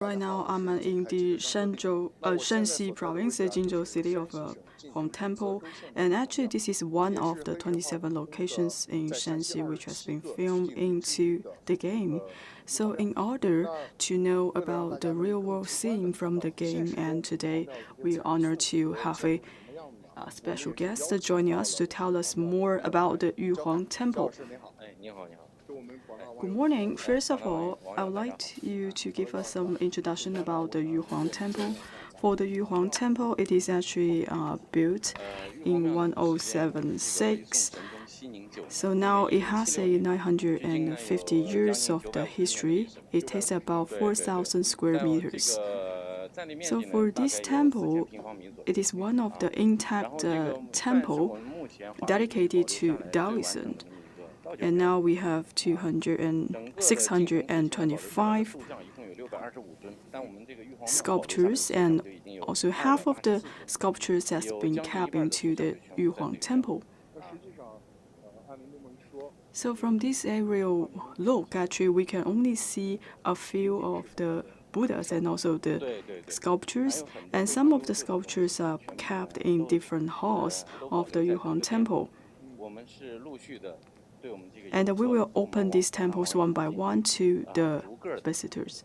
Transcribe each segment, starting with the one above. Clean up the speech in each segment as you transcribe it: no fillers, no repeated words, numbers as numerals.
Right now, I'm in the Shanxi Province, the Jincheng city of Yuhuang Temple, and actually this is one of the 27 locations in Shanxi which has been filmed into the game. So in order to know about the real-world scene from the game, and today we are honored to have a special guest joining us to tell us more about the Yuhuang Temple. Good morning. First of all, I would like you to give us some introduction about the Yuhuang Temple. For the Yuhuang Temple, it is actually built in 1076. So now it has a 950 years of the history. It takes about 4,000 square meters. So for this temple, it is one of the intact temple dedicated to Taoism. And now we have 625 sculptures, and also half of the sculptures has been kept into the Yuhuang Temple. So from this aerial look, actually, we can only see a few of the Buddhas and also the sculptures, and some of the sculptures are kept in different halls of the Yuhuang Temple. And we will open these temples one by one to the visitors.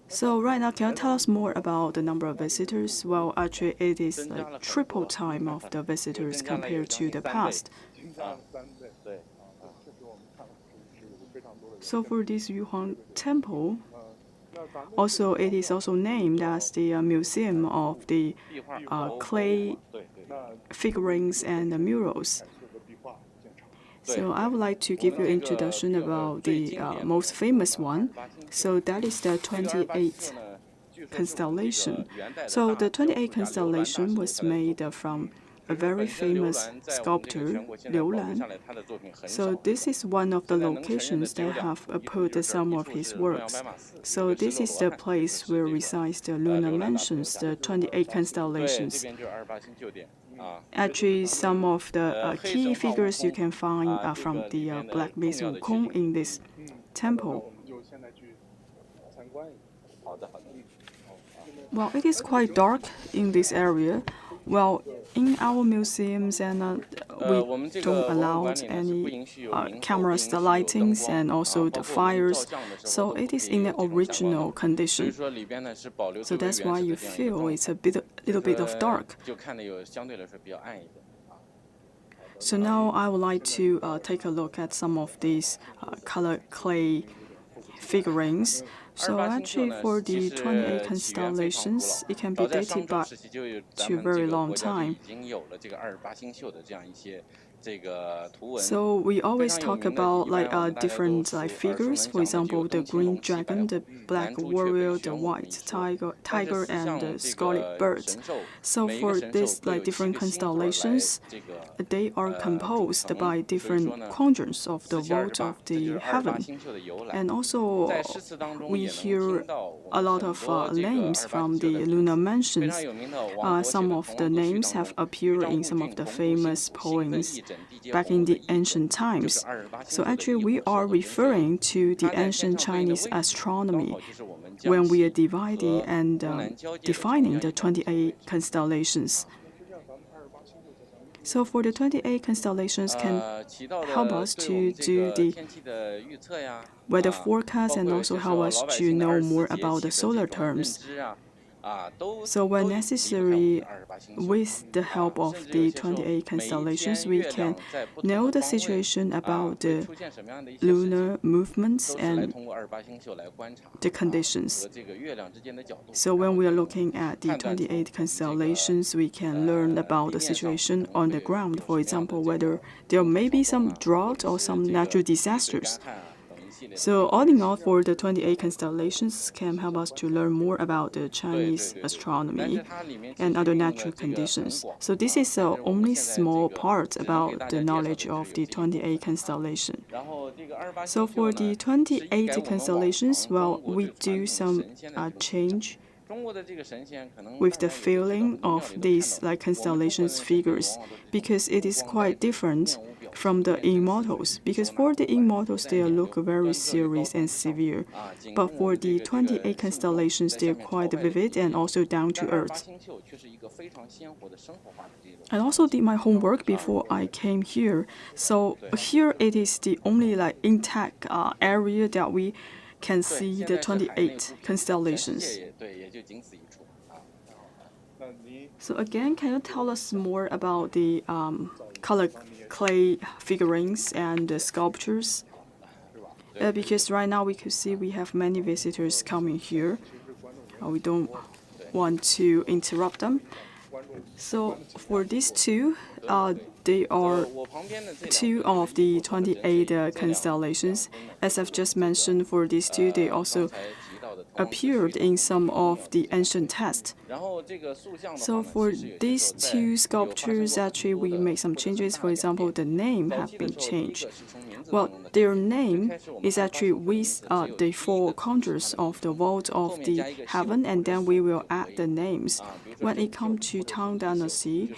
So right now, can you tell us more about the number of visitors? Well, actually, it is like triple time of the visitors compared to the past. So for this Yuhuang Temple, also it is also named as the Museum of the clay figurines and the murals. So I would like to give you an introduction about the most famous one. So that is the 28th constellation. So the 28th constellation was made from a very famous sculptor, Liu Lan. So this is one of the locations that have put some of his works. So this is the place where resides the lunar mansions, the 28 constellations. Actually, some of the key figures you can find from the Black Mace Wukong in this temple. Well, it is quite dark in this area. Well, in our museums, and we don't allow any cameras, the lightings, and also the fires. So it is in the original condition. So that's why you feel it's a little bit of dark. So now I would like to take a look at some of these colored clay figurines. So actually, for the 28 constellations, it can be dated back to a very long time. So we always talk about different figures. For example, the green dragon, the black warrior, the white tiger, and the scarlet bird. So for these different constellations, they are composed by different quadrants of the vault of the heaven. And also, we hear a lot of names from the lunar mansions. Some of the names have appeared in some of the famous poems back in the ancient times. So actually, we are referring to the ancient Chinese astronomy when we are dividing and defining the 28 constellations. So for the 28 constellations can help us to do the weather forecast and also help us to know more about the solar terms. So when necessary, with the help of the 28 constellations, we can know the situation about the lunar movements and the conditions. So when we are looking at the 28 constellations, we can learn about the situation on the ground. For example, whether there may be some drought or some natural disasters. So all in all, for the 28 constellations can help us to learn more about the Chinese astronomy and other natural conditions. So this is only small part about the knowledge of the 28 constellation. So for the 28 constellations, well, we do some change with the feeling of these constellations figures, because it is quite different from the immortals, because for the immortals, they look very serious and severe. But for the 28 constellations, they're quite vivid and also down to earth. I also did my homework before I came here. So here it is the only intact area that we can see the 28 constellations. So again, can you tell us more about the colored clay figurines and the sculptures? Because right now we could see we have many visitors coming here. We don't want to interrupt them. So for these two, they are two of the 28 constellations. As I've just mentioned, for these two, they also appeared in some of the ancient texts. So for these two sculptures, actually we made some changes. For example, the name have been changed. Well, their name is actually with the four corners of the vault of the heaven, and then we will add the names. When it comes to Tang Dynasty,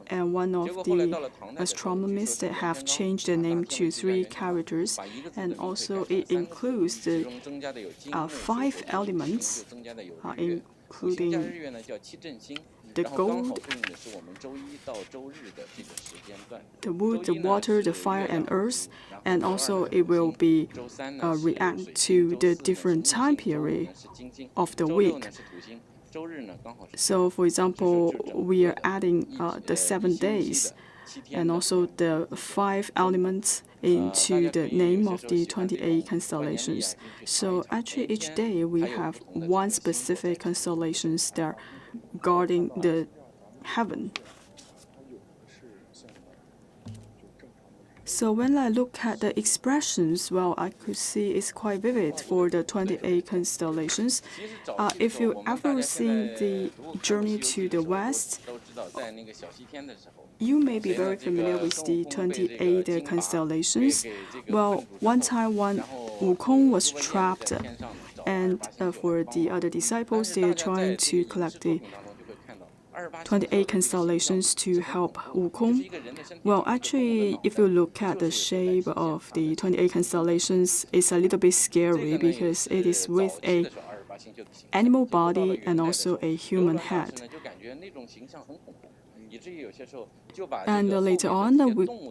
and one of the astronomers that have changed the name to 3 characters, and also it includes the 5 elements, including the gold, the wood, the water, the fire, and earth, and also it will be react to the different time period of the week. So, for example, we are adding the 7 days and also the 5 elements into the name of the 28 constellations. So actually each day we have one specific constellation that guarding the heaven. So when I look at the expressions, well, I could see it's quite vivid for the 28 constellations. If you ever seen the Journey to the West, you may be very familiar with the 28 constellations. Well, one time when Wukong was trapped, and for the other disciples, they are trying to collect the 28 constellations to help Wukong. Well, actually, if you look at the shape of the 28 constellations, it's a little bit scary because it is with a animal body and also a human head. And later on,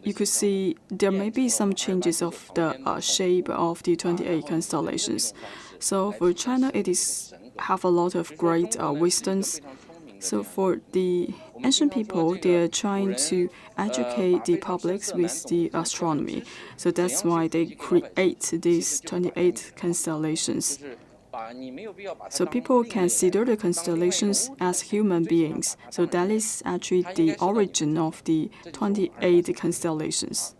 you could see there may be some changes of the shape of the 28 constellations. So for China, it is have a lot of great wisdoms. So for the ancient people, they are trying to educate the publics with the astronomy. So that's why they create these 28 constellations. So people consider the constellations as human beings. So that is actually the origin of the 28 constellations.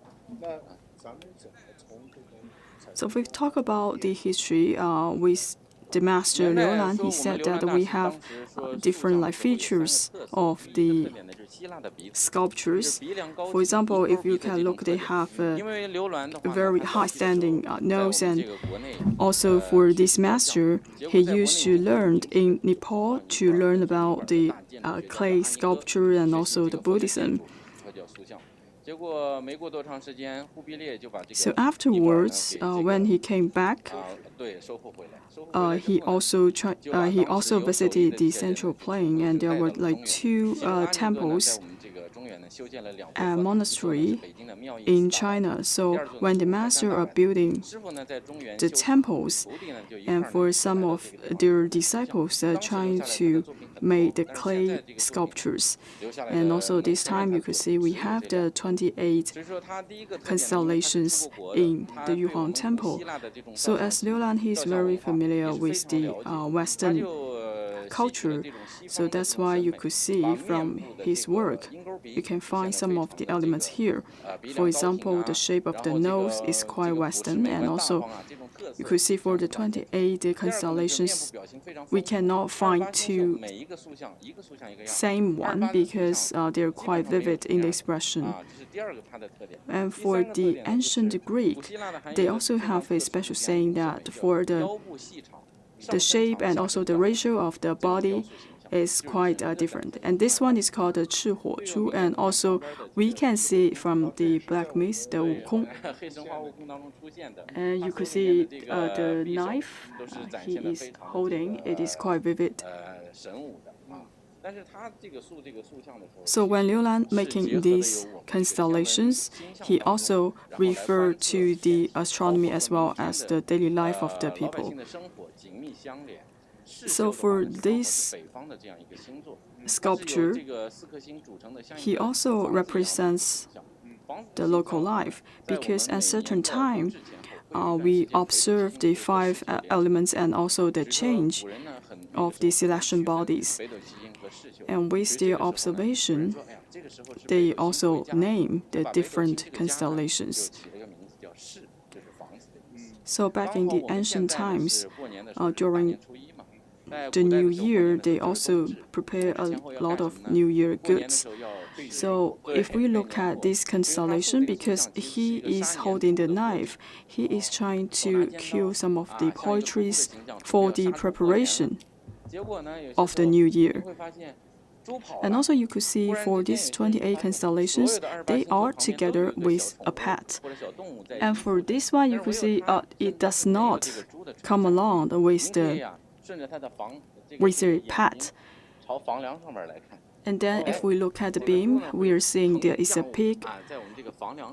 So if we talk about the history with the master Liu Lan, he said that we have different features of the sculptures. For example, if you can look, they have a very high-standing nose, and also for this master, he used to learn in Nepal to learn about the clay sculpture and also the Buddhism. So afterwards, when he came back, he also visited the Central Plain, and there were 2 temples and monastery in China. So when the master are building the temples, and for some of their disciples are trying to make the clay sculptures. And also this time you could see we have the 28 constellations in the Yuhuang Temple. So as Liu Lan, he's very familiar with the Western culture. So that's why you could see from his work, you can find some of the elements here. For example, the shape of the nose is quite Western, and also you could see for the 28 constellations, we cannot find 2 same one because they're quite vivid in the expression. And for the ancient Greek, they also have a special saying that for the shape and also the ratio of the body, is quite different. And this one is called the 赤火珠, and also we can see from the black mist, the Wukong. And you could see the knife he is holding. It is quite vivid. So when Liu Lan making these constellations, he also referred to the astronomy as well as the daily life of the people. So for this sculpture, he also represents the local life, because at a certain time, we observe the 5 elements and also the change of the celestial bodies. And with their observation, they also name the different constellations. So back in the ancient times, during the New Year, they also prepare a lot of New Year goods. So if we look at this constellation, because he is holding the knife, he is trying to kill some of the poultries for the preparation of the New Year. And also you could see for these 28 constellations, they are together with a pet. And for this one, you could see it does not come along with the pet. And then if we look at the beam, we are seeing there is a pig,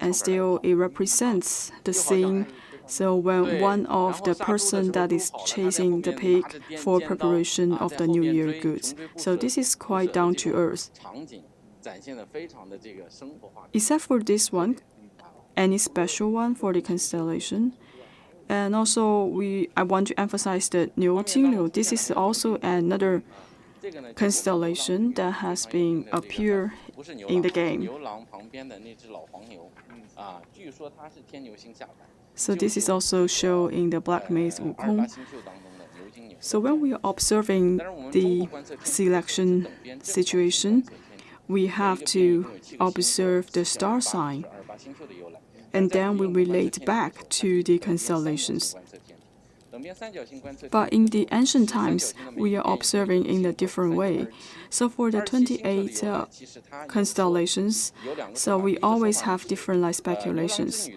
and still it represents the scene. So when one of the person that is chasing the pig for preparation of the New Year goods. So this is quite down to earth. Except for this one, any special one for the constellation? And also I want to emphasize the Niu Jingliu. This is also another constellation that has been appeared in the game. So this is also shown in the black maze Wukong. So when we are observing the selection situation, we have to observe the star sign, and then we relate back to the constellations. But in the ancient times, we are observing in a different way. So for the 28 constellations, so we always have different light speculations.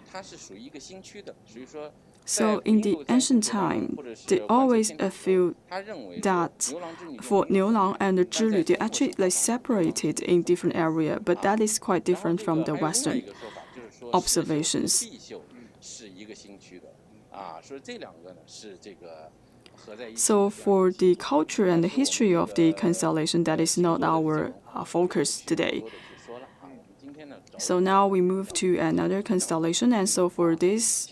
So in the ancient time, they always feel that for Niulang and the Zhilu, they actually separated in different areas, but that is quite different from the Western observations. So for the culture and the history of the constellation, that is not our focus today. So now we move to another constellation, and so for this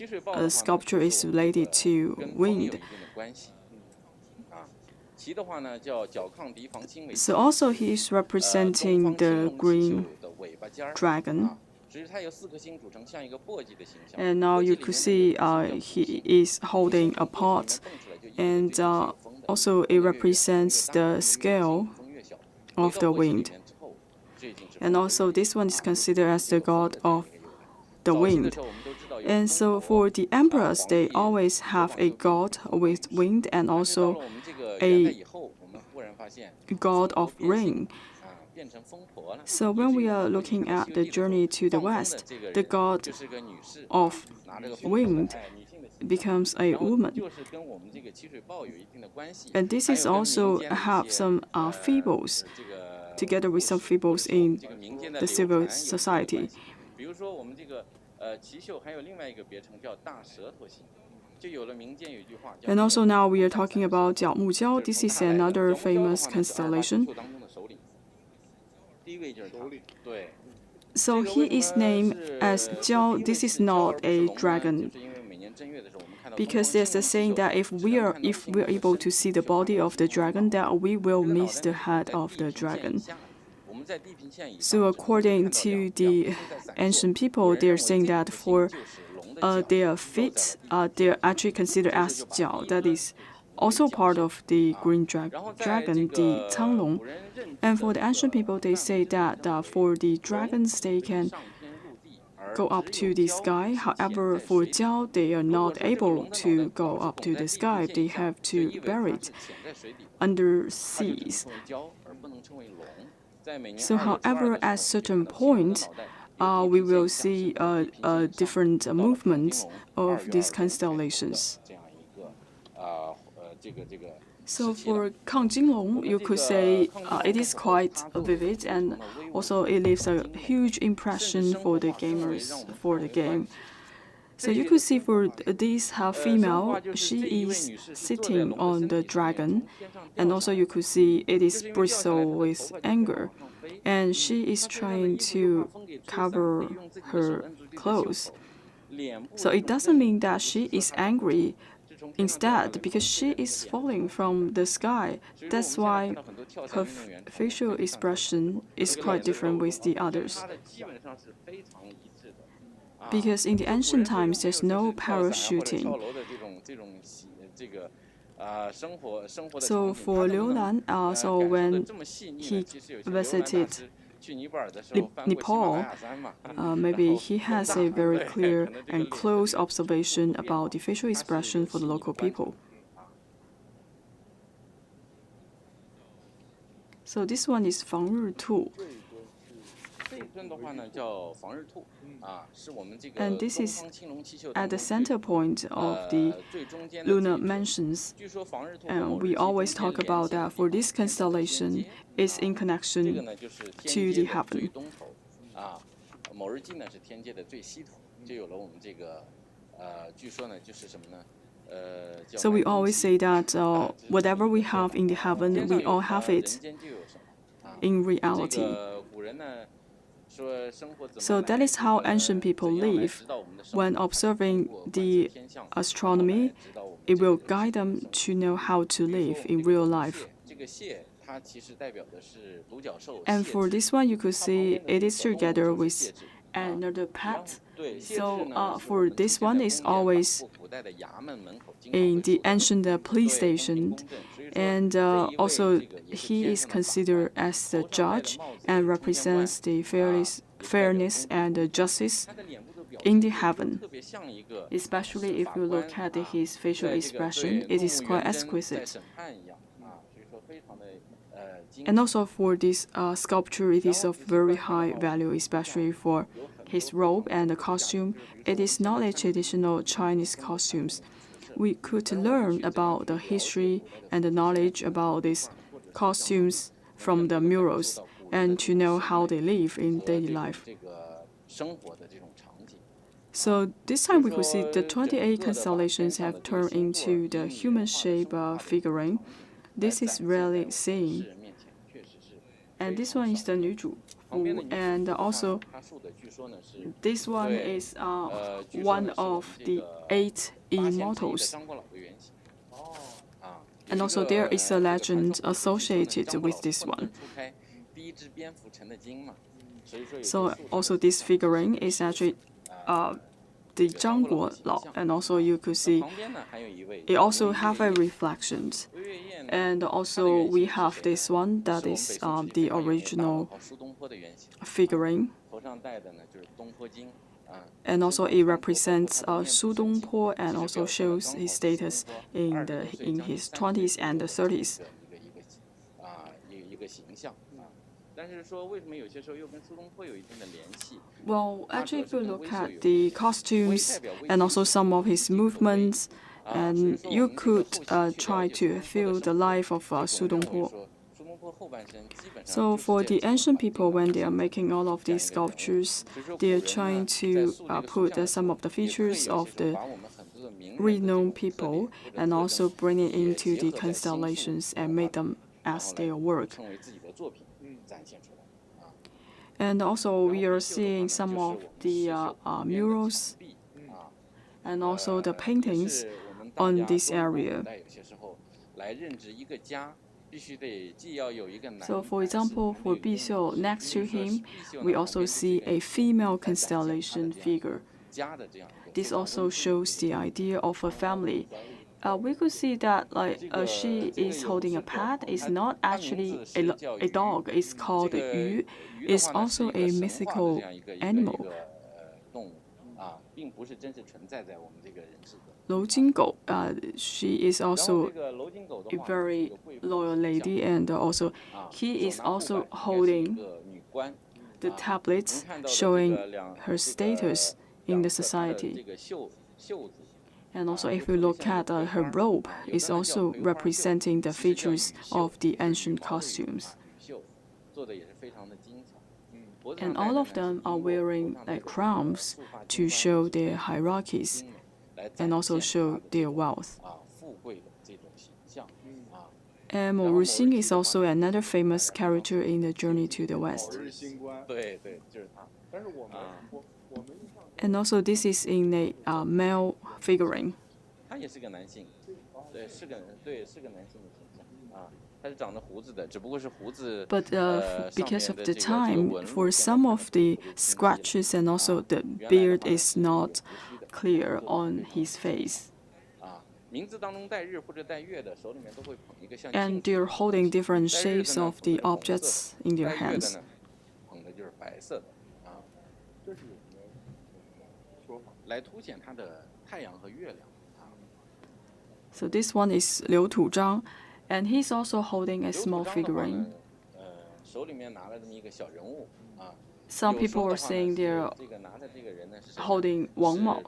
sculpture is related to wind. So also he is representing the green dragon. And now you could see he is holding a pot, and also it represents the scale of the wind. And also this one is considered as the god of the wind. And so for the emperors, they always have a god with wind and also a god of rain. So when we are looking at the journey to the west, the god of wind becomes a woman. And this is also have some fables, together with some fables in the civil society. And also now we are talking about Jiao Mujiao. This is another famous constellation. So he is named as Jiao. This is not a dragon, because there's a saying that if we're able to see the body of the dragon, that we will miss the head of the dragon. So according to the ancient people, they're saying that for their feet, they're actually considered as jiao. That is also part of the green dragon, the Canglong. And for the ancient people, they say that for the dragons, they can go up to the sky. However, for Jiao, they are not able to go up to the sky. They have to bury it under seas. So, however, at certain point, we will see different movements of these constellations. So for Kang Jinglong, you could say it is quite vivid, and also it leaves a huge impression for the gamers for the game. So you could see for this female, she is sitting on the dragon, and also you could see it is bristle with anger, and she is trying to cover her clothes. So it doesn't mean that she is angry. Instead, because she is falling from the sky, that's why her facial expression is quite different with the others. Because in the ancient times, there's no parachuting. So for Liu Lan, so when he visited Nepal, maybe he has a very clear and close observation about the facial expression for the local people. So this one is 防日兔. And this is at the center point of the lunar mansions. And we always talk about that for this constellation is in connection to the heaven. So we always say that whatever we have in the heaven, we all have it in reality. So that is how ancient people live. When observing the astronomy, it will guide them to know how to live in real life. And for this one, you could see it is together with another pet. So for this one, is always in the ancient police station. And also, he is considered as the judge and represents the fairness and justice in the heaven. Especially if you look at his facial expression, it is quite exquisite. And also for this sculpture, it is of very high value, especially for his robe and the costume. It is not a traditional Chinese costumes. We could learn about the history and the knowledge about these costumes from the murals and to know how they live in daily life. So this time we could see the 28 constellations have turned into the human shape figurine. This is rarely seen. And this one is the 女主. And also, this one is one of the 8 immortals. And also, there is a legend associated with this one. So, also, this figurine is actually the Zhang Guolao, and also you could see it also have a reflection. And also we have this one that is the original figurine. And also it represents Su Dongpo and also shows his status in his 20s and 30s. Well, actually, if you look at the costumes and also some of his movements, and you could try to feel the life of Su Dongpo. So for the ancient people, when they are making all of these sculptures, they are trying to put some of the features of the renowned people and also bring it into the constellations and make them as their work. And also we are seeing some of the murals and also the paintings on this area. So for example, for Bixiu, next to him, we also see a female constellation figure. This also shows the idea of a family. We could see that she is holding a pet. It's not actually a dog. It's called Yu. It's also a mythical animal. Lou Jingo, she is also a very loyal lady, and also he is also holding the tablets showing her status in the society. And also, if we look at her robe, it's also representing the features of the ancient costumes. And all of them are wearing like crowns to show their hierarchies and also show their wealth. And Mo Ruxing is also another famous character in the Journey to the West. And also, this is in a male figurine. But because of the time, for some of the scratches and also the beard is not clear on his face. And they're holding different shapes of the objects in their hands. So this one is Liu Tuzhang, and he's also holding a small figurine. Some people are saying they're holding Wang Mao.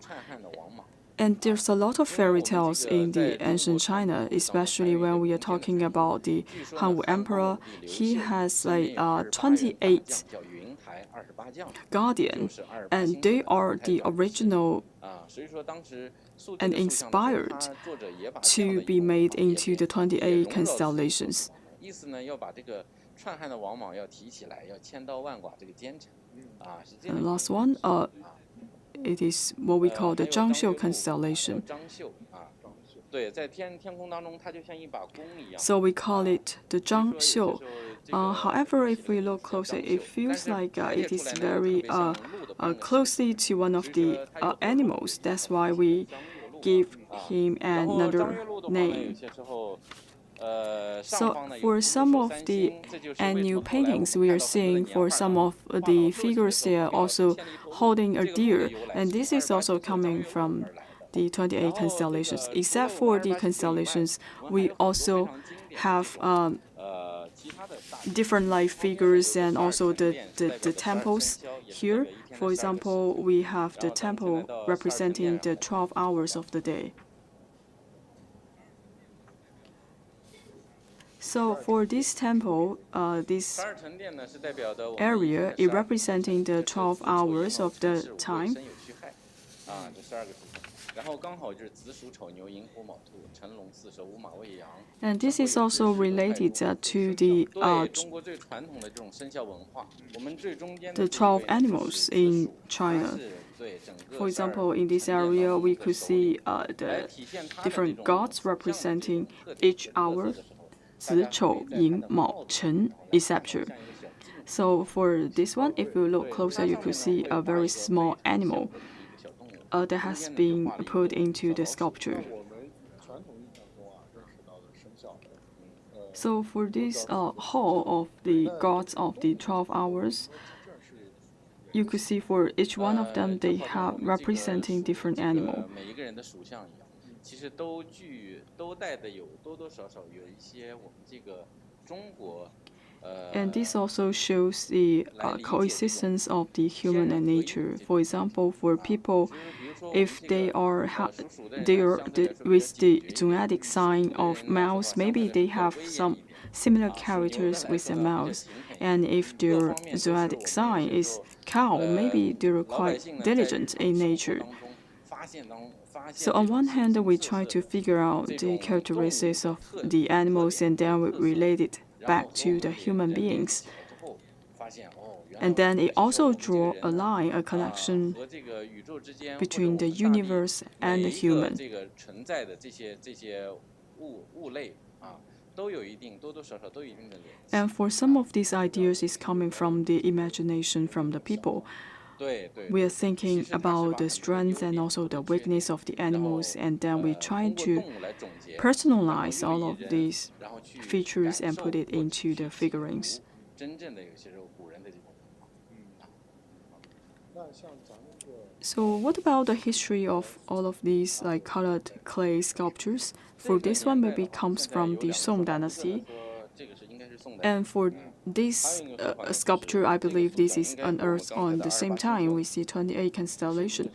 And there's a lot of fairy tales in the ancient China, especially when we are talking about the Han Emperor. He has like 28 guardians, and they are the original and inspired to be made into the 28 constellations. And the last one, it is what we call the Zhangxiu constellation. So we call it the Zhangxiu. However, if we look closer, it feels like it is very closely to one of the animals. That's why we give him another name. So for some of the annual paintings we are seeing, for some of the figures, they are also holding a deer, and this is also coming from the 28 constellations. Except for the constellations, we also have different life figures and also the temples here. For example, we have the temple representing the 12 hours of the day. So for this temple, this area is representing the 12 hours of the time. And this is also related to the 12 animals in China. For example, in this area, we could see the different gods representing each hour, 子丑寅卯辰, etc. So for this one, if you look closer, you could see a very small animal that has been put into the sculpture. So for this hall of the gods of the 12 hours, you could see for each one of them, they have representing different animal. And this also shows the coexistence of the human and nature. For example, for people, if they are with the genetic sign of mouse, maybe they have some similar characters with the mouse. And if their zodiac sign is cow, maybe they're quite diligent in nature. So on one hand, we try to figure out the characteristics of the animals, and then we relate it back to the human beings. And then it also draws a line, a connection between the universe and the human. And for some of these ideas, is coming from the imagination from the people. We are thinking about the strength and also the weakness of the animals, and then we try to personalize all of these features and put it into the figurines. So what about the history of all of these like colored clay sculptures? For this one, maybe comes from the Song Dynasty. And for this sculpture, I believe this is unearthed on the same time with the 28 constellation.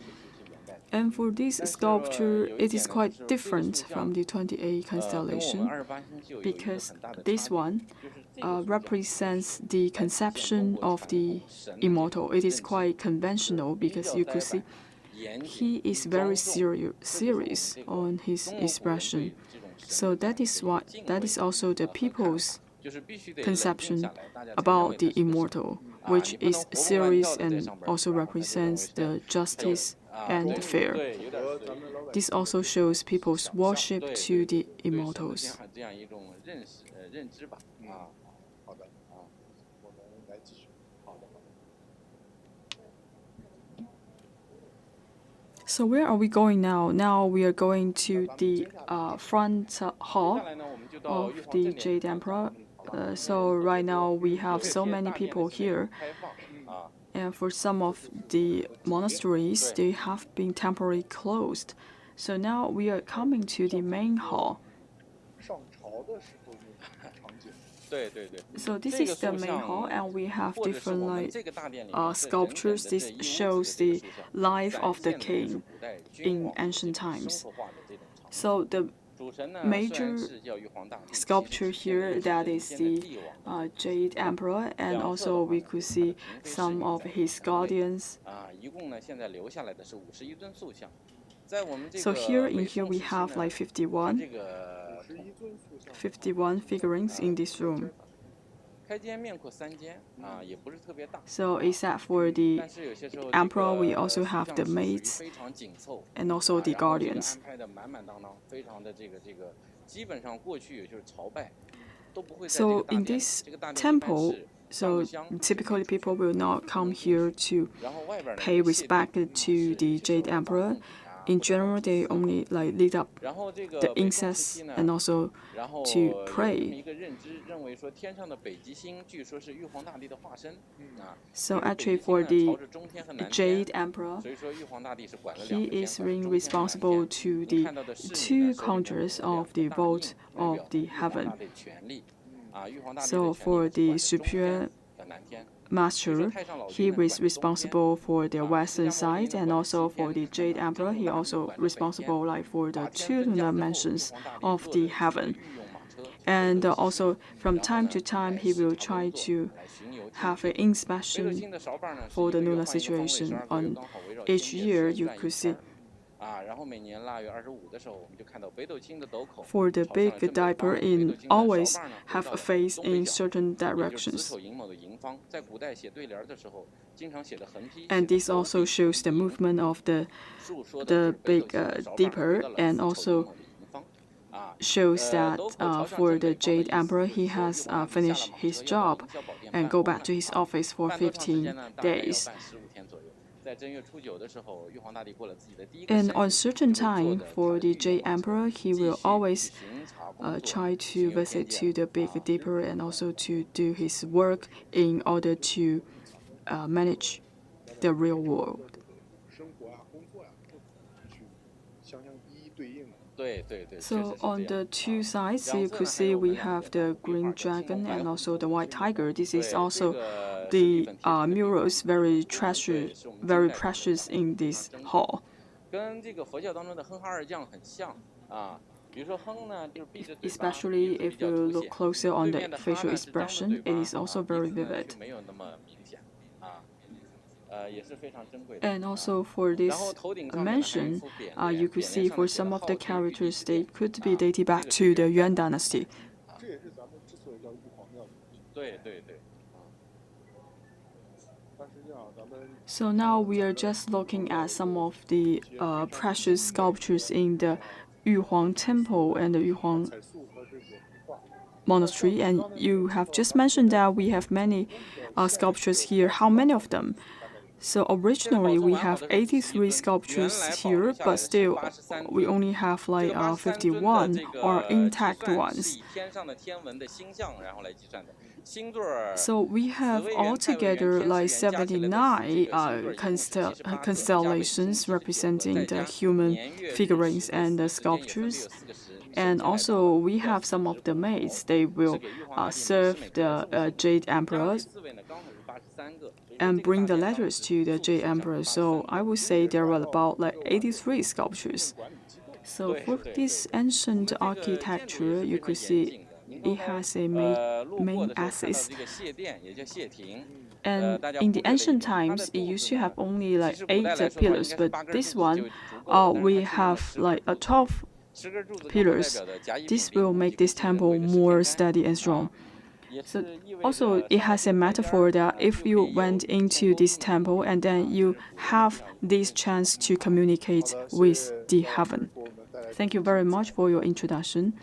And for this sculpture, it is quite different from the 28 constellation because this one represents the conception of the immortal. It is quite conventional because you could see he is very serious on his expression. So that is also the people's conception about the immortal, which is serious and also represents the justice and the fair. This also shows people's worship to the immortals. So where are we going now? Now we are going to the front hall of the Jade Emperor. So right now we have so many people here. And for some of the monasteries, they have been temporarily closed. So now we are coming to the main hall. So this is the main hall, and we have different sculptures. This shows the life of the king in ancient times. So the major sculpture here, that is the Jade Emperor, and also we could see some of his guardians. So here we have like 51 figurines in this room. So except for the emperor, we also have the maids and also the guardians. So in this temple, so typically people will not come here to pay respect to the Jade Emperor. In general, they only lit up the incense and also to pray. So actually for the Jade Emperor, he is really responsible to the two counters of the vault of the heaven. So for the superior master, he was responsible for the western side, and also for the Jade Emperor, he also responsible for the two dimensions of the heaven. And also from time to time, he will try to have an inspection for the lunar situation. On each year, you could see for the big diaper, it always have a face in certain directions. And this also shows the movement of the big dipper, and also shows that for the Jade Emperor, he has finished his job and go back to his office for 15 days. And on certain time, for the Jade Emperor, he will always try to visit to the Big Dipper and also to do his work in order to manage the real world. So on the two sides, you could see we have the green dragon and also the white tiger. This is also the murals very precious in this hall. Especially if you look closer on the facial expression, it is also very vivid. And also for this mansion, you could see for some of the characters, they could be dated back to the Yuan dynasty. So now we are just looking at some of the precious sculptures in the Yuhuang Temple and the Yuhuang Monastery. And you have just mentioned that we have many sculptures here. How many of them? So originally we have 83 sculptures here, but still we only have 51 or intact ones. So we have altogether like 79 constellations representing the human figurines and the sculptures. And also we have some of the maids. They will serve the Jade Emperor and bring the letters to the Jade Emperor. So I would say there were about like 83 sculptures. So for this ancient architecture, you could see it has a main axis. And in the ancient times, it used to have only like 8 pillars, but this one, we have like 12 pillars. This will make this temple more steady and strong. So also, it has a metaphor that if you went into this temple and then you have this chance to communicate with the heaven. Thank you very much for your introduction.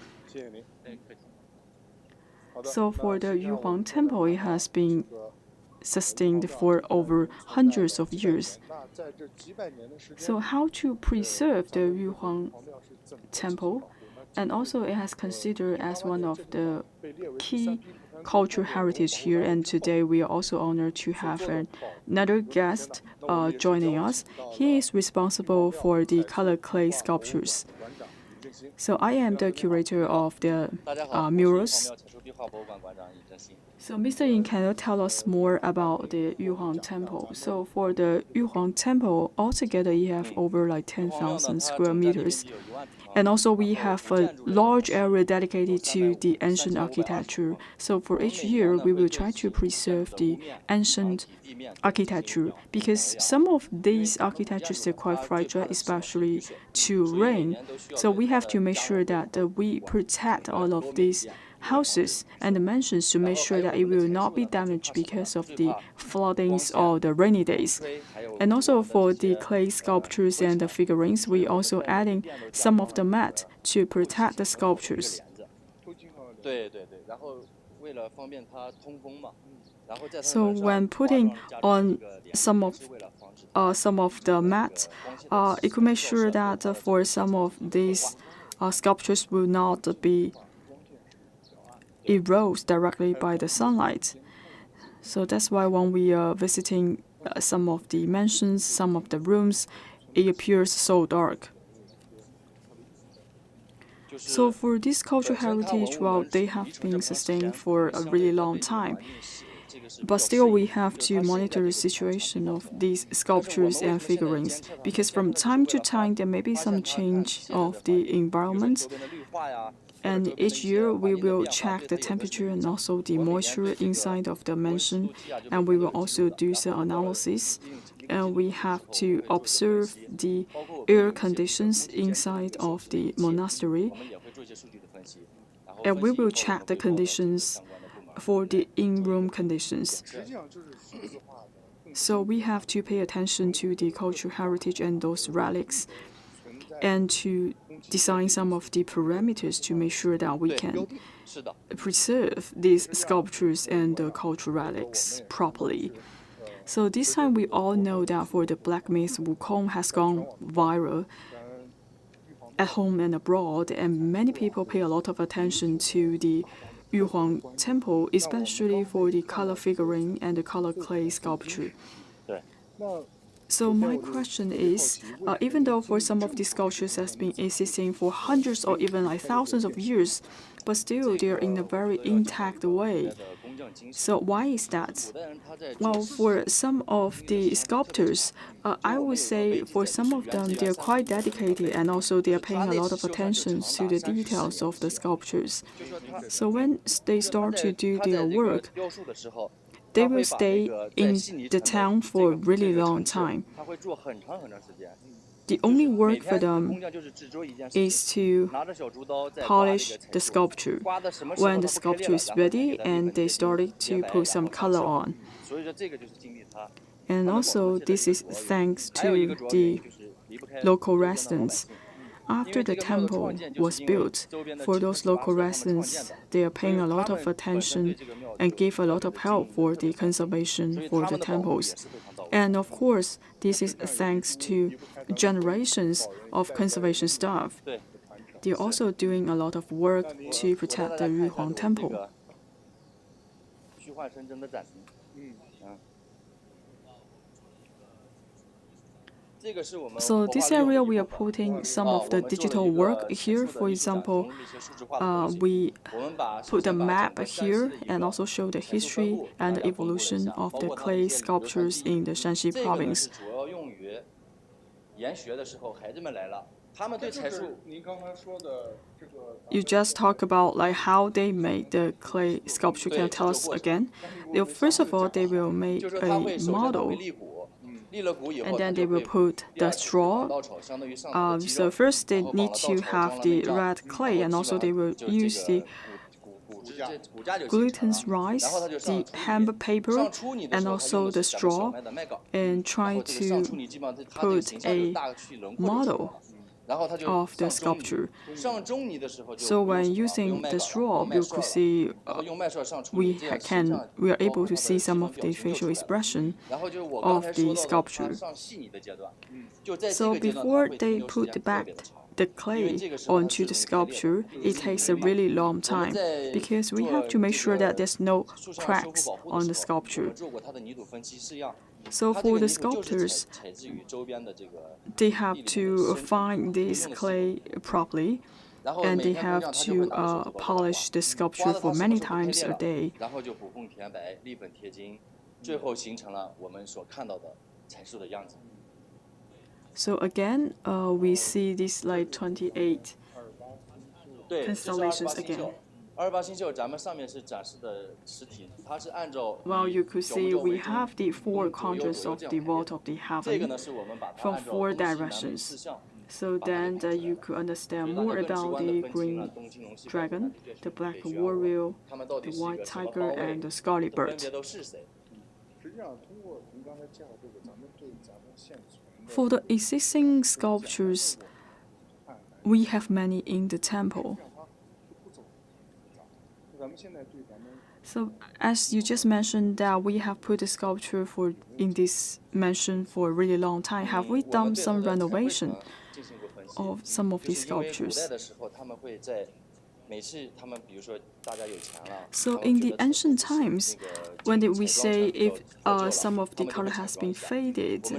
So for the Yuhuang Temple, it has been sustained for over hundreds of years. So how to preserve the Yuhuang Temple? And also it has considered as one of the key cultural heritage here, and today we are also honored to have another guest joining us. He is responsible for the colored clay sculptures. So I am the curator of the murals. So Mr. Yin, can you tell us more about the Yuhuang Temple? So for the Yuhuang Temple, altogether you have over like 10,000 square meters. And also we have a large area dedicated to the ancient architecture. So for each year, we will try to preserve the ancient architecture because some of these architectures are quite fragile, especially to rain. So we have to make sure that we protect all of these houses and the mansions to make sure that it will not be damaged because of the floodings or the rainy days. And also for the clay sculptures and the figurines, we also adding some of the mat to protect the sculptures. So when putting on some of the mat, it could make sure that for some of these sculptures will not be erodes directly by the sunlight. So that's why when we are visiting some of the mansions, some of the rooms, it appears so dark. So for this cultural heritage, well, they have been sustained for a really long time. But still, we have to monitor the situation of these sculptures and figurines, because from time to time, there may be some change of the environment. And each year, we will check the temperature and also the moisture inside of the mansion, and we will also do some analysis. And we have to observe the air conditions inside of the monastery. And we will check the conditions for the in-room conditions. So we have to pay attention to the cultural heritage and those relics, and to design some of the parameters to make sure that we can preserve these sculptures and the cultural relics properly. So this time we all know that for the black myth, Wukong has gone viral at home and abroad, and many people pay a lot of attention to the Yuhuang Temple, especially for the color figurine and the color clay sculpture. So my question is, even though for some of these sculptures has been existing for hundreds or even like thousands of years, but still they're in a very intact way. So why is that? Well, for some of the sculptors, I would say for some of them they're quite dedicated, and also they are paying a lot of attention to the details of the sculptures. So when they start to do their work, they will stay in the town for a really long time. The only work for them is to polish the sculpture. When the sculpture is ready, and they started to put some color on. And also, this is thanks to the local residents. After the temple was built, for those local residents, they are paying a lot of attention and give a lot of help for the conservation for the temples. And of course, this is thanks to generations of conservation staff. They're also doing a lot of work to protect the Yuhuang Temple. So this area we are putting some of the digital work here. For example, we put a map here and also show the history and the evolution of the clay sculptures in the Shanxi Province. You just talk about like how they made the clay sculpture. Can you tell us again? First of all, they will make a model, and then they will put the straw. So first they need to have the red clay, and also they will use the glutinous rice, the hemp paper, and also the straw, and try to put a model of the sculpture. So when using the straw, you could see we are able to see some of the facial expression of the sculpture. So before they put back the clay onto the sculpture, it takes a really long time because we have to make sure that there's no cracks on the sculpture. So for the sculptors, they have to find this clay properly, and they have to polish the sculpture for many times a day. So again, we see these like 28 constellations again. Well, you could see we have the 4 corners of the vault of the heaven from 4 directions. So then you could understand more about the green dragon, the black warrior, the white tiger, and the scarlet bird. For the existing sculptures, we have many in the temple. So as you just mentioned that we have put the sculpture in this mansion for a really long time, have we done some renovation of some of these sculptures? So in the ancient times, when we say if some of the color has been faded,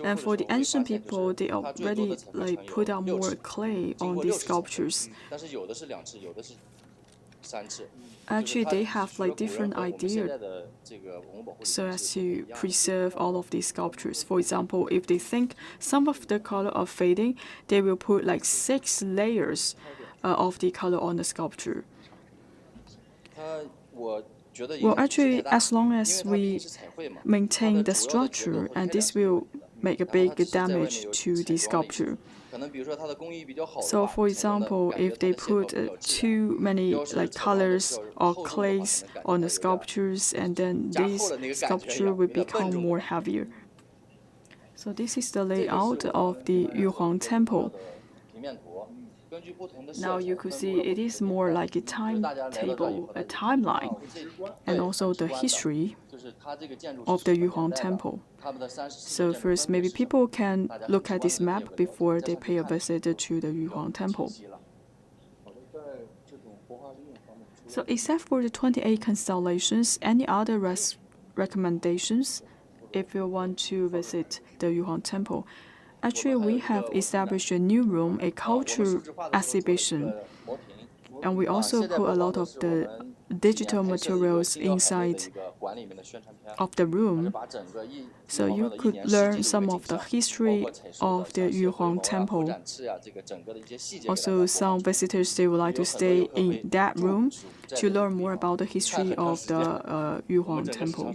and for the ancient people, they already like put out more clay on these sculptures. Actually, they have like different ideas so as to preserve all of these sculptures. For example, if they think some of the color are fading, they will put like 6 layers of the color on the sculpture. Well, actually, as long as we maintain the structure, and this will make a big damage to the sculpture. So, for example, if they put too many like colors or clays on the sculptures, and then this sculpture will become more heavier. So this is the layout of the Yuhuang Temple. Now you could see it is more like a timetable, a timeline, and also the history of the Yuhuang Temple. So first, maybe people can look at this map before they pay a visit to the Yuhuang Temple. So except for the 28 constellations, any other recommendations if you want to visit the Yuhuang Temple? Actually, we have established a new room, a culture exhibition, and we also put a lot of the digital materials inside of the room, so you could learn some of the history of the Yuhuang Temple. Also, some visitors, they would like to stay in that room to learn more about the history of the Yuhuang Temple.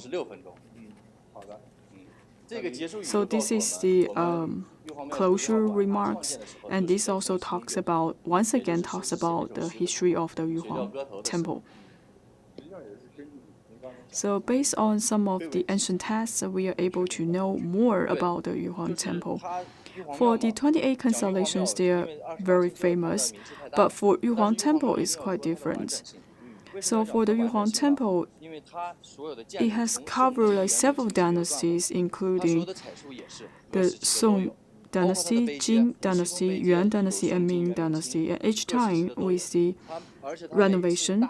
So this is the closure remarks, and this also once again talks about the history of the Yuhuang Temple. So based on some of the ancient texts, we are able to know more about the Yuhuang Temple. For the 28 constellations, they are very famous, but for Yuhuang Temple, it's quite different. So for the Yuhuang Temple, it has covered like several dynasties, including the Song Dynasty, Jin Dynasty, Yuan Dynasty, and Ming Dynasty. And each time we see renovation,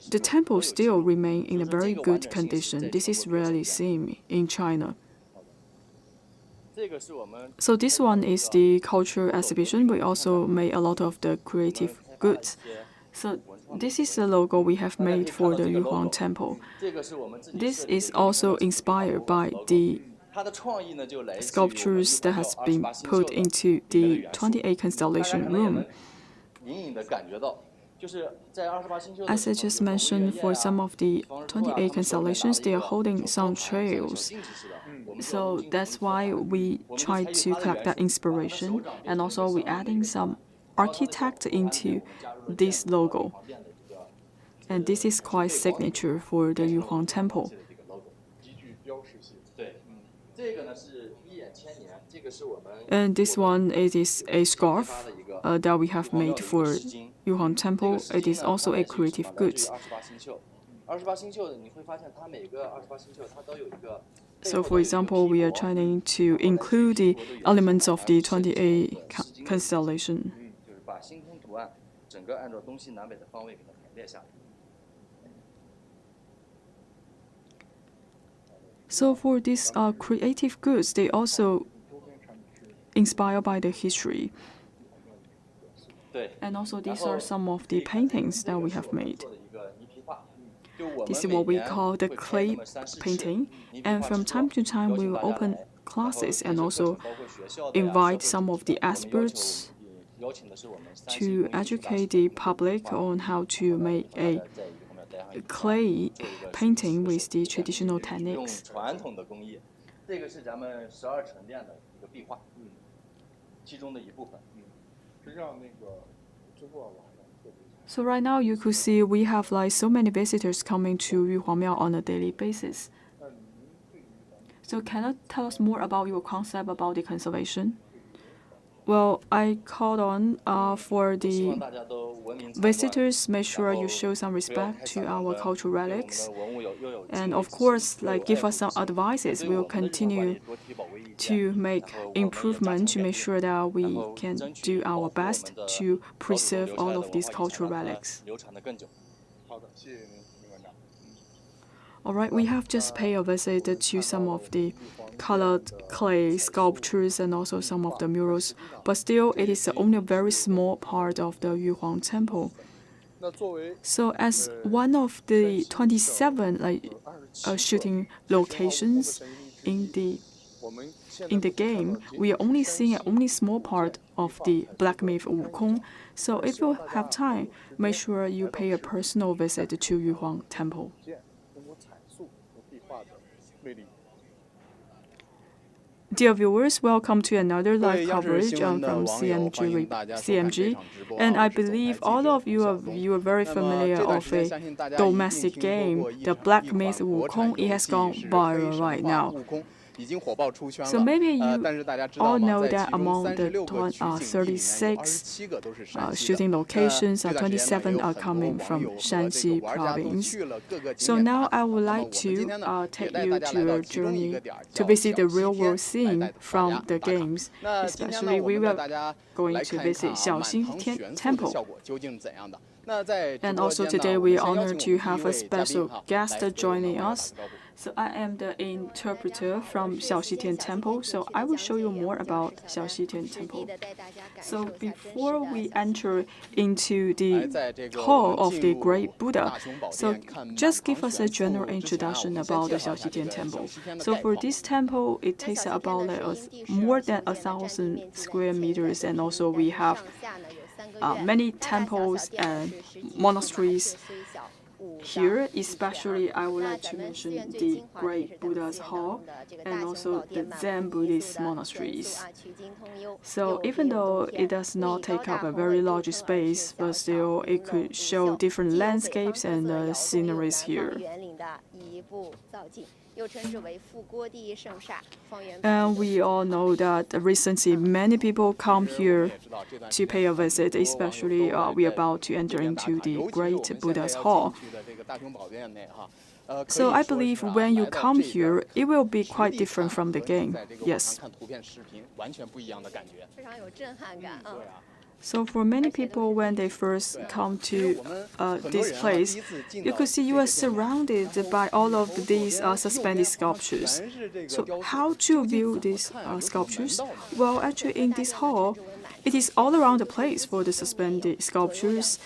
the temple still remains in a very good condition. This is rarely seen in China. So this one is the cultural exhibition. We also made a lot of the creative goods. So this is the logo we have made for the Yuhuang Temple. This is also inspired by the sculptures that has been put into the 28 constellation room. As I just mentioned, for some of the 28 constellations, they are holding some trails. So that's why we try to collect that inspiration, and also we're adding some architect into this logo. And this is quite signature for the Yuhuang Temple. And this one, it is a scarf that we have made for Yuhuang Temple. It is also a creative goods. So, for example, we are trying to include the elements of the 28 constellation. So for these creative goods, they also inspired by the history. And also these are some of the paintings that we have made. This is what we call the clay painting. And from time to time, we will open classes and also invite some of the experts to educate the public on how to make a clay painting with the traditional techniques. So right now you could see we have like so many visitors coming to Yuhuang Miao on a daily basis. So can you tell us more about your concept about the conservation? Well, I called on for the visitors, make sure you show some respect to our cultural relics. And of course, like give us some advices. We'll continue to make improvement to make sure that we can do our best to preserve all of these cultural relics. All right, we have just paid a visit to some of the colored clay sculptures and also some of the murals, but still it is only a very small part of the Yuhuang Temple. So as one of the 27 shooting locations in the game, we are only seeing only small part of the black myth Wukong. So if you have time, make sure you pay a personal visit to Yuhuang Temple. Dear viewers, welcome to another live coverage from CMG. And I believe all of you are very familiar of a domestic game, the Black Myth Wukong. It has gone viral right now. So maybe you all know that among the 36 shooting locations, 27 are coming from Shanxi Province. So now I would like to take you to a journey to visit the real-world scene from the games. Especially we are going to visit Xiaoxitian Temple. And also today we are honored to have a special guest joining us. So I am the interpreter from Xiaoxitian Temple, so I will show you more about Xiaoxitian Temple. So before we enter into the hall of the Great Buddha, so just give us a general introduction about the Xiaoxitian Temple. So for this temple, it takes about more than 1,000 square meters, and also we have many temples and monasteries here. Especially, I would like to mention the Great Buddha's Hall and also the Zen Buddhist monasteries. So even though it does not take up a very large space, but still it could show different landscapes and sceneries here. And we all know that recently many people come here to pay a visit, especially we are about to enter into the Great Buddha's Hall. So I believe when you come here, it will be quite different from the game. Yes. So for many people, when they first come to this place, you could see you are surrounded by all of these suspended sculptures. So how to view these sculptures? Well, actually in this hall, it is all around the place for the suspended sculptures.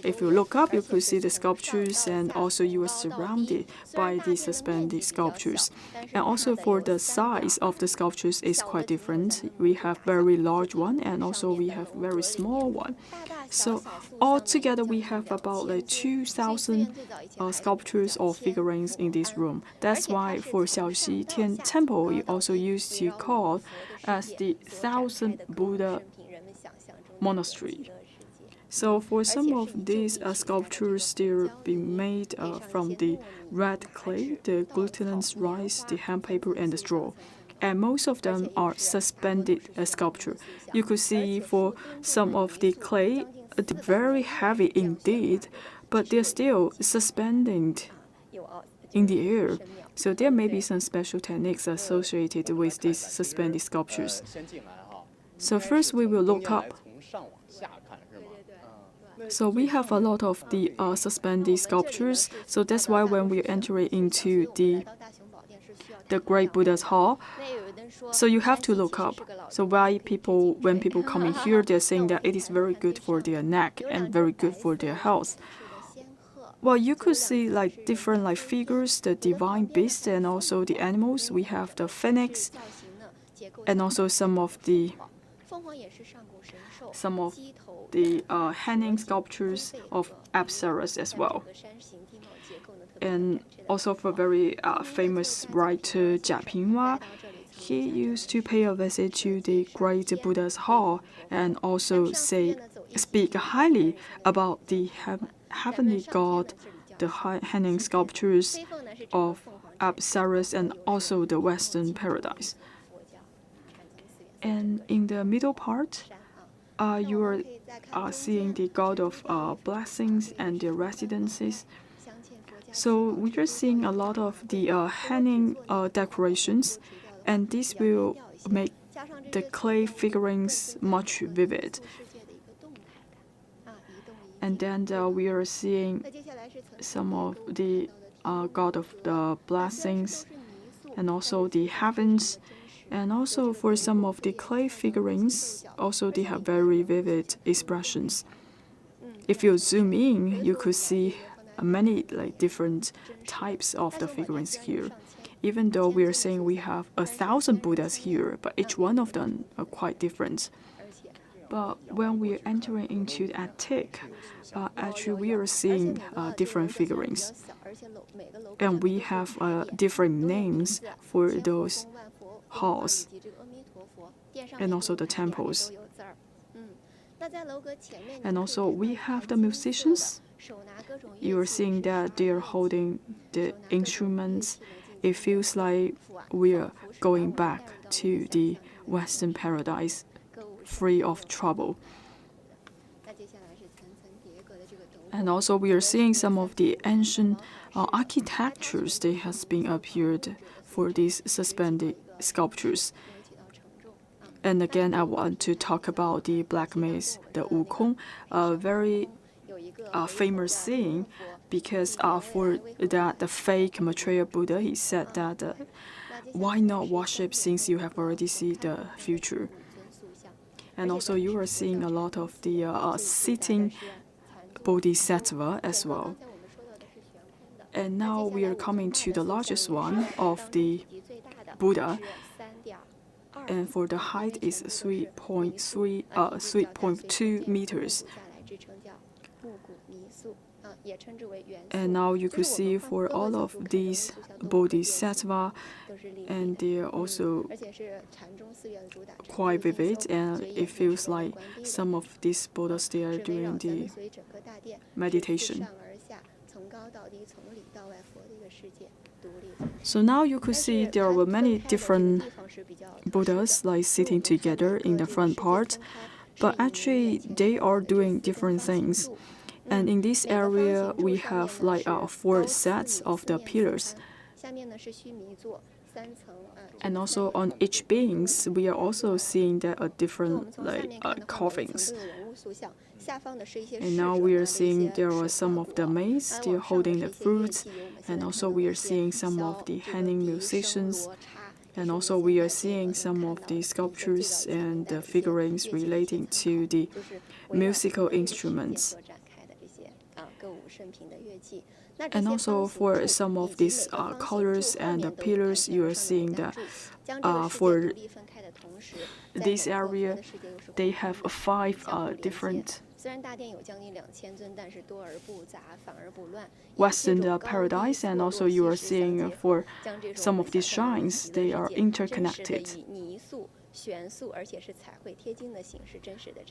If you look up, you could see the sculptures, and also you are surrounded by the suspended sculptures. And also for the size of the sculptures is quite different. We have very large one, and also we have very small one. So altogether we have about like 2,000 sculptures or figurines in this room. That's why for Xiaoxitian Temple, we also used to call as the 1,000 Buddha monastery. So for some of these sculptures, they're being made from the red clay, the glutinous rice, the hemp paper, and the straw. And most of them are suspended sculpture. You could see for some of the clay, they're very heavy indeed, but they're still suspended in the air. So there may be some special techniques associated with these suspended sculptures. So first we will look up. So we have a lot of the suspended sculptures. So that's why when we enter into the Great Buddha's Hall, so you have to look up. So when people come in here, they're saying that it is very good for their neck and very good for their health. Well, you could see like different like figures, the divine beasts and also the animals. We have the phoenix and also some of the hanging sculptures of apsaras as well. And also for very famous writer Jia Pinghua, he used to pay a visit to the Great Buddha's Hall and also speak highly about the heavenly god, the hanging sculptures of apsaras and also the Western paradise. And in the middle part, you are seeing the god of blessings and the residences. So we're just seeing a lot of the hanging decorations, and this will make the clay figurines much vivid. And then we are seeing some of the god of the blessings and also the heavens. And also for some of the clay figurines, also they have very vivid expressions. If you zoom in, you could see many like different types of the figurines here. Even though we are saying we have 1,000 Buddhas here, but each one of them are quite different. But when we are entering into the attic, actually we are seeing different figurines. And we have different names for those halls and also the temples. And also we have the musicians. You are seeing that they are holding the instruments. It feels like we are going back to the Western paradise, free of trouble. And also we are seeing some of the ancient architectures that has been appeared for these suspended sculptures. And again, I want to talk about the black maze, the Wukong, a very famous scene, because for that the fake material Buddha, he said that why not worship since you have already seen the future. And also you are seeing a lot of the sitting bodhisattva as well. And now we are coming to the largest one of the Buddha, and for the height is 3.2 meters. And now you could see for all of these bodhisattva, and they are also quite vivid, and it feels like some of these Buddhas, they are doing the meditation. So now you could see there were many different Buddhas like sitting together in the front part, but actually they are doing different things. And in this area, we have like 4 sets of the pillars. And also on each beings, we are also seeing that a different carvings. And now we are seeing there are some of the maids still holding the fruits, and also we are seeing some of the hanging musicians, and also we are seeing some of the sculptures and the figurines relating to the musical instruments. And also for some of these colors and the pillars, you are seeing that for this area, they have 5 different Western paradise, and also you are seeing for some of these shrines, they are interconnected.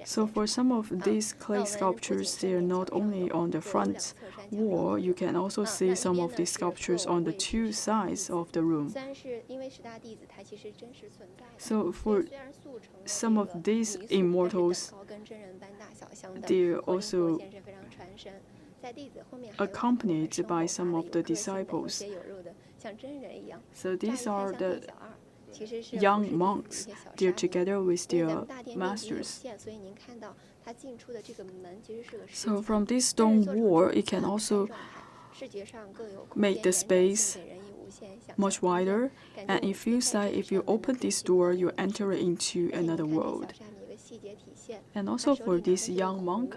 So for some of these clay sculptures, they are not only on the front wall, you can also see some of these sculptures on the 2 sides of the room. So for some of these immortals, they are also accompanied by some of the disciples. So these are the young monks. They're together with their masters. So from this stone wall, it can also make the space much wider, and it feels like if you open this door, you enter into another world. And also for this young monk,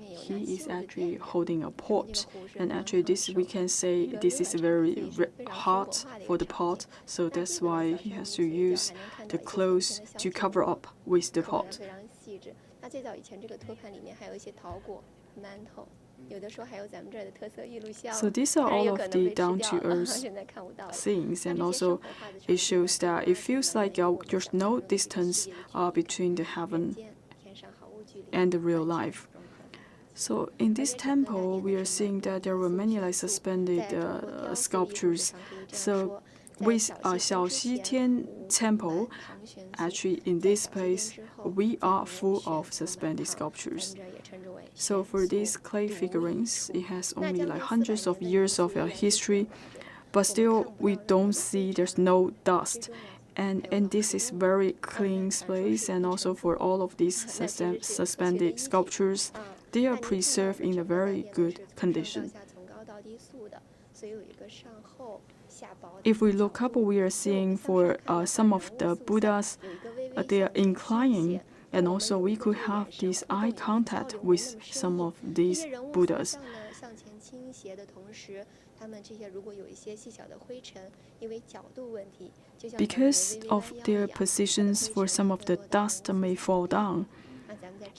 he is actually holding a pot, and actually this we can say this is very hot for the pot, so that's why he has to use the clothes to cover up with the pot. So these are all of the down-to-earth things, and also it shows that it feels like there's no distance between the heaven and the real life. So in this temple, we are seeing that there were many suspended sculptures. So with Xiaoxitian Temple, actually in this place, we are full of suspended sculptures. So for these clay figurines, it has only hundreds of years of history, but still we don't see there's no dust. And this is very clean space, and also for all of these suspended sculptures, they are preserved in a very good condition. If we look up, we are seeing for some of the Buddhas, they are inclining, and also we could have this eye contact with some of these Buddhas. Because of their positions, for some of the dust may fall down.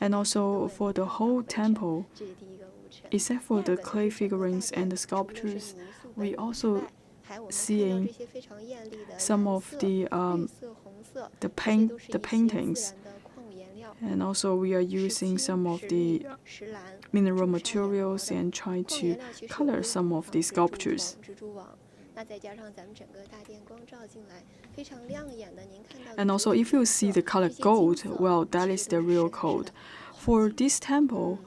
And also for the whole temple, except for the clay figurines and the sculptures, we also seeing some of the paintings. And also we are using some of the mineral materials and trying to color some of these sculptures. And also if you see the color gold, well, that is the real gold. For this temple,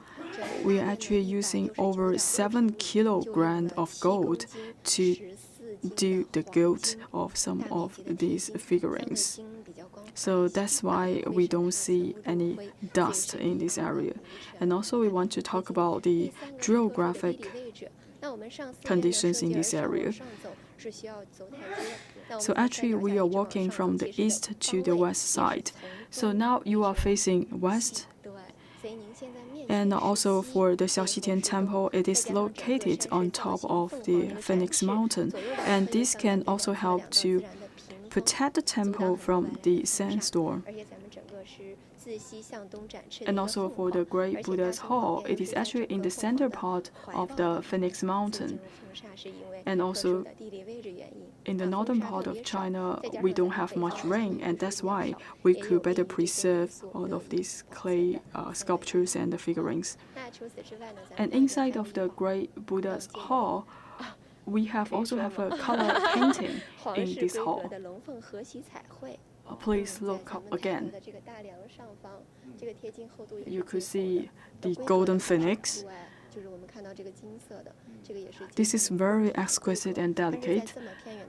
we are actually using over 7 kilograms of gold to do the gilt of some of these figurines. So that's why we don't see any dust in this area. And also we want to talk about the geographic conditions in this area. So actually we are walking from the east to the west side. So now you are facing west. And also for the Xiaoxitian Temple, it is located on top of the Phoenix Mountain. And this can also help to protect the temple from the sandstorm. And also for the Great Buddha's Hall, it is actually in the center part of the Phoenix Mountain. And also in the northern part of China, we don't have much rain, and that's why we could better preserve all of these clay sculptures and the figurines. And inside of the Great Buddha's Hall, we also have a color painting in this hall. Please look up again. You could see the golden phoenix, This is very exquisite and delicate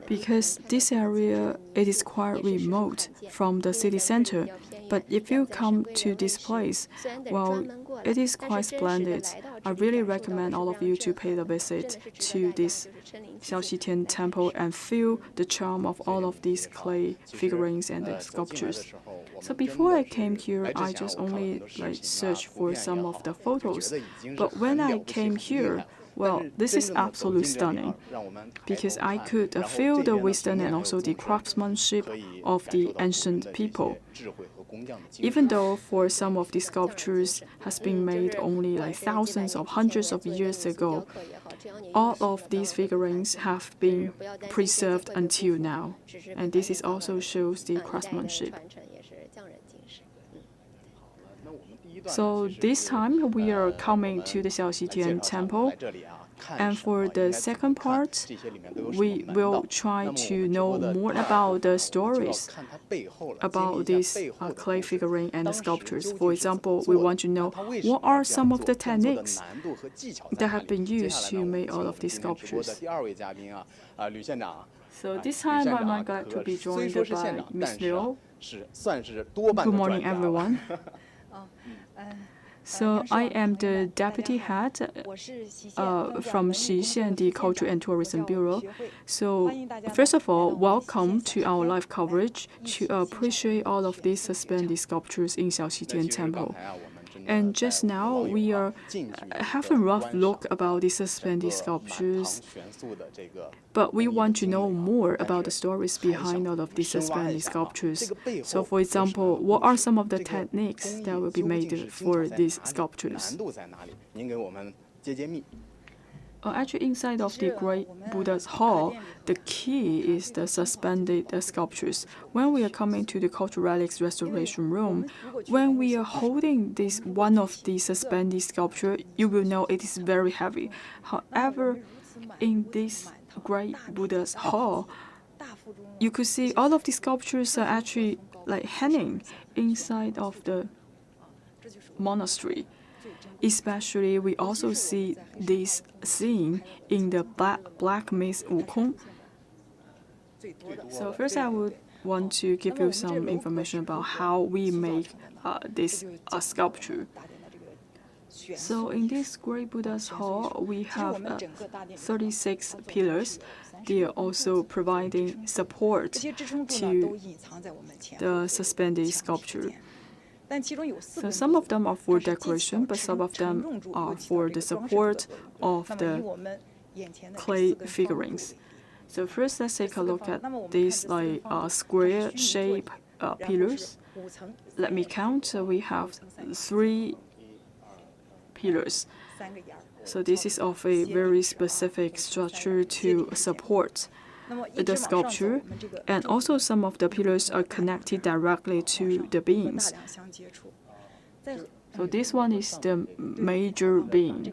because this area, it is quite remote from the city center. But if you come to this place, well, it is quite splendid. I really recommend all of you to pay a visit to this Xiaoxitian Temple and feel the charm of all of these clay figurines and the sculptures. So before I came here, I just only searched for some of the photos. But when I came here, well, this is absolutely stunning because I could feel the wisdom and also the craftsmanship of the ancient people. Even though for some of the sculptures has been made only thousands or hundreds of years ago, all of these figurines have been preserved until now. And this is also shows the craftsmanship. So this time we are coming to the Xiaoxitian Temple. And for the second part, we will try to know more about the stories about these clay figurine and the sculptures. For example, we want to know what are some of the techniques that have been used to make all of these sculptures. So this time I'm glad to be joined by Ms. Liu. Good morning, everyone. So I am the deputy head from Xixian, the Culture and Tourism Bureau. So first of all, welcome to our live coverage to appreciate all of these suspended sculptures in Xiaoxitian Temple. And just now, we are have a rough look about the suspended sculptures, but we want to know more about the stories behind all of these suspended sculptures. So, for example, what are some of the techniques that will be made for these sculptures? Actually, inside of the Great Buddha's Hall, the key is the suspended sculptures. When we are coming to the Cultural Relics Restoration Room, when we are holding this one of the suspended sculpture, you will know it is very heavy. However, in this Great Buddha's Hall, you could see all of the sculptures are actually hanging inside of the monastery. Especially, we also see this scene in the Black Myth Wukong. So first, I would want to give you some information about how we make this sculpture. So in this Great Buddha's Hall, we have 36 pillars. They are also providing support to the suspended sculpture. So some of them are for decoration, but some of them are for the support of the clay figurines. So first, let's take a look at these square-shaped pillars. Let me count. So we have 3 pillars. So this is of a very specific structure to support the sculpture, and also some of the pillars are connected directly to the beams. So this one is the major beam.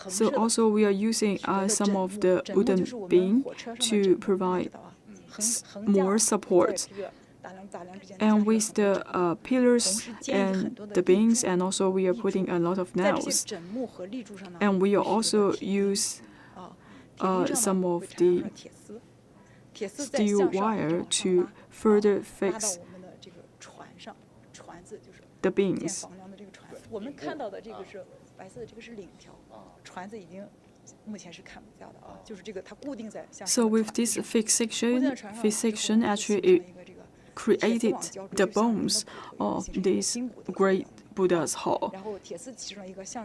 So also we are using some of the wooden beam to provide more support. And with the pillars and the beams, and also we are putting a lot of nails. And we are also use some of the steel wire to further fix the beams. So with this fixation actually it created the bones of this Great Buddha's Hall.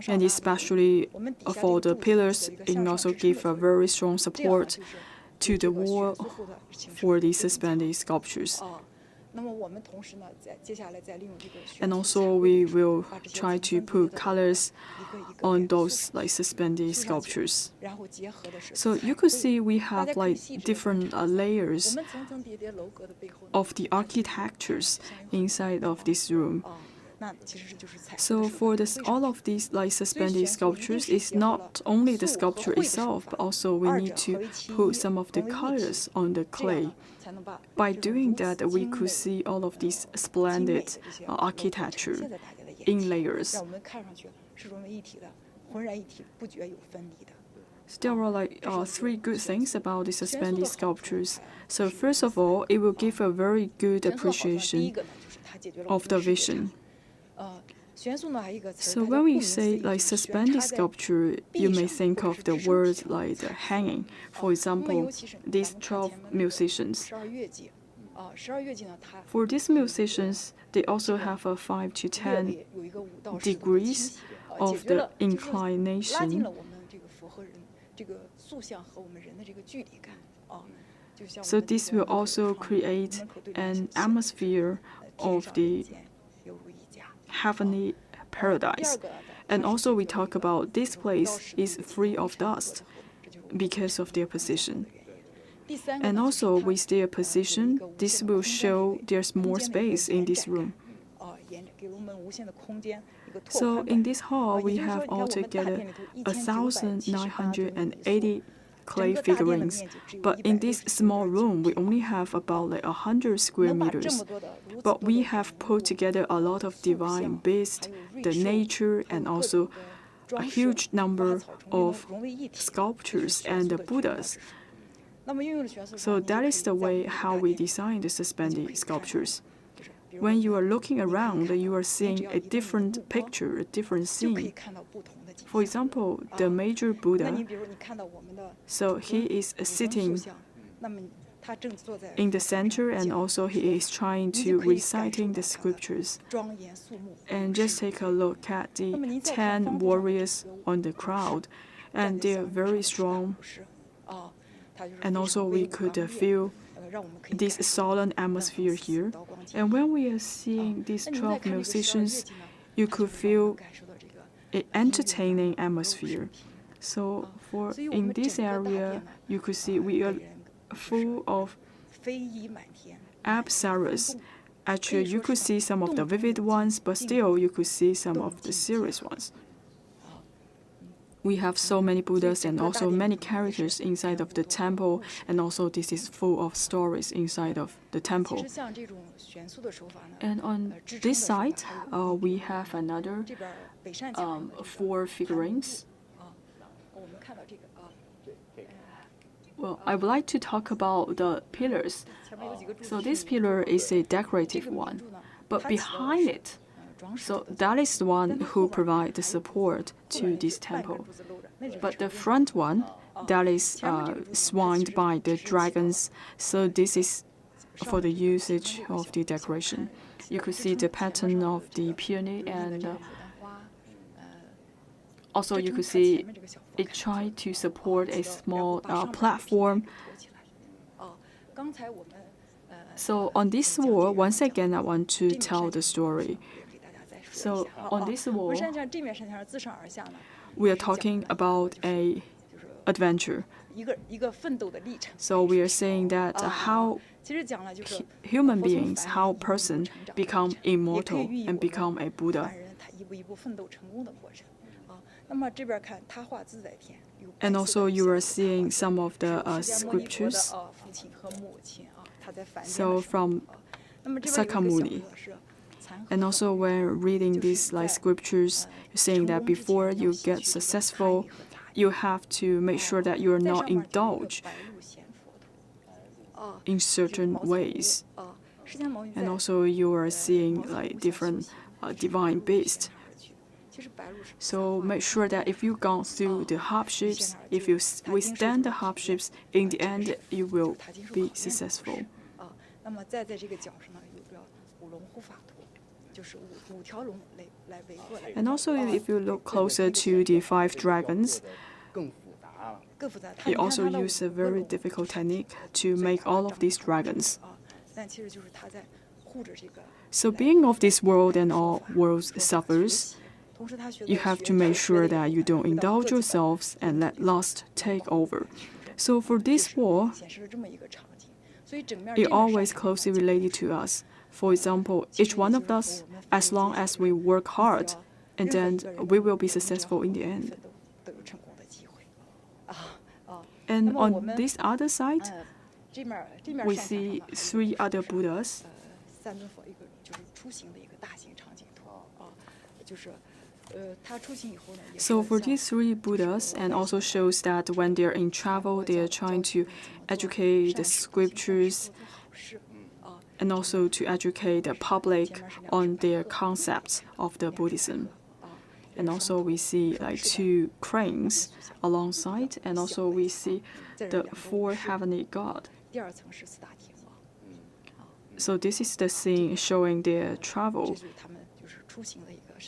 And especially for the pillars, it also gives a very strong support to the wall for the suspended sculptures. And also we will try to put colors on those suspended sculptures. So you could see we have different layers of the architectures inside of this room. So for all of these like suspended sculptures, it's not only the sculpture itself, but also we need to put some of the colors on the clay. By doing that, we could see all of these splendid architecture in layers. There are like three good things about the suspended sculptures. So first of all, it will give a very good appreciation of the vision. So when we say like suspended sculpture, you may think of the word like the hanging. For example, these 12 musicians. For these musicians, they also have a 5 to 10 degrees of the inclination. So this will also create an atmosphere of the heavenly paradise. And also we talk about this place is free of dust because of their position. And also with their position, this will show there's more space in this room. So in this hall, we have altogether 1,980 clay figurines. But in this small room, we only have about like 100 square meters. But we have put together a lot of divine beasts, the nature, and also a huge number of sculptures and the Buddhas. So that is the way how we design the suspended sculptures. When you are looking around, you are seeing a different picture, a different scene. For example, the major Buddha, so he is sitting in the center, and also he is trying to reciting the scriptures. And just take a look at the 10 warriors on the crowd, and they are very strong. And also we could feel this solemn atmosphere here. And when we are seeing these 12 musicians, you could feel an entertaining atmosphere. So in this area, you could see we are full of apsaras. Actually, you could see some of the vivid ones, but still you could see some of the serious ones. We have so many Buddhas and also many characters inside of the temple, and also this is full of stories inside of the temple. And on this side, we have another 4 figurines. Well, I would like to talk about the pillars. So this pillar is a decorative one, but behind it, so that is the one who provides the support to this temple. But the front one, that is swung by the dragons, so this is for the usage of the decoration. You could see the pattern of the peony, and also you could see it tried to support a small platform. So on this wall, once again, I want to tell the story. So on this wall, we are talking about an adventure. So we are saying that how human beings, how person become immortal and become a Buddha. And also you are seeing some of the scriptures. So from Sakamuni. And also when reading these like scriptures, you're saying that before you get successful, you have to make sure that you are not indulged in certain ways. And also you are seeing like different divine beasts. So make sure that if you've gone through the hardships, if you withstand the hardships, in the end you will be successful. And also if you look closer to the 5 dragons, he also used a very difficult technique to make all of these dragons. So being of this world and all worlds suffers, you have to make sure that you don't indulge yourselves and let lust take over. So for this wall, it always closely related to us. For example, each one of us, as long as we work hard, and then we will be successful in the end. And on this other side, we see 3 other Buddhas. So for these 3 Buddhas, and also shows that when they're in travel, they are trying to educate the scriptures and also to educate the public on their concepts of the Buddhism. And also we see like 2 cranes alongside, and also we see the 4 heavenly god. So this is the scene showing their travel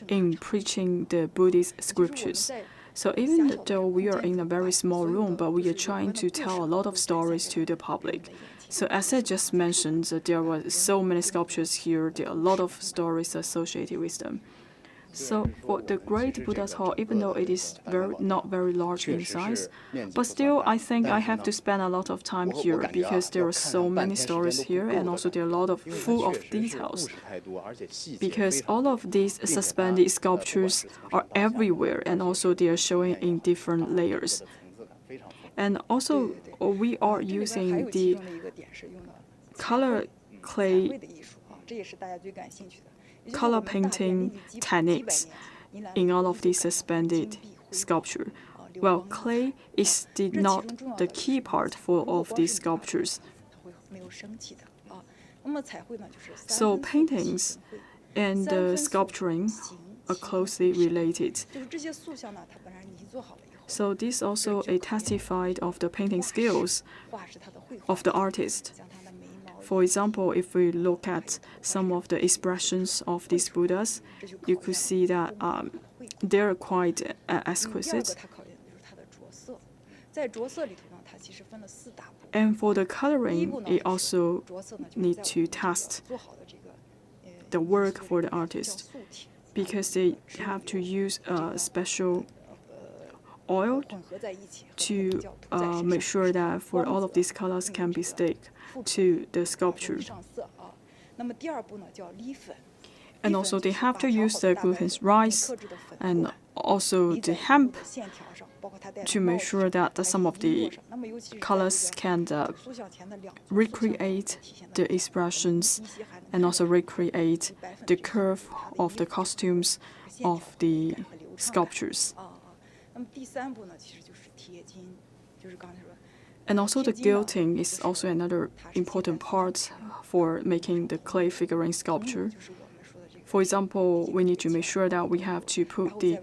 in preaching the Buddhist scriptures. So even though we are in a very small room, but we are trying to tell a lot of stories to the public. So as I just mentioned, there were so many sculptures here, there are a lot of stories associated with them. So for the Great Buddha's Hall, even though it is not very large in size, but still I think I have to spend a lot of time here because there are so many stories here, and also there are a lot of full of details. Because all of these suspended sculptures are everywhere, and also they are showing in different layers. And also we are using the color painting techniques in all of these suspended sculpture. Well, clay is not the key part for all of these sculptures. So paintings and sculpturing are closely related. So this also testified of the painting skills of the artist. For example, if we look at some of the expressions of these Buddhas, you could see that they're quite exquisite. And for the coloring, it also needs to test the work for the artist, because they have to use a special oil to make sure that for all of these colors can be stick to the sculpture. And also they have to use the glutinous rice and also the hemp to make sure that some of the colors can recreate the expressions and also recreate the curve of the costumes of the sculptures. And also the gilding is also another important part for making the clay figurine sculpture. For example, we need to make sure that we have to put the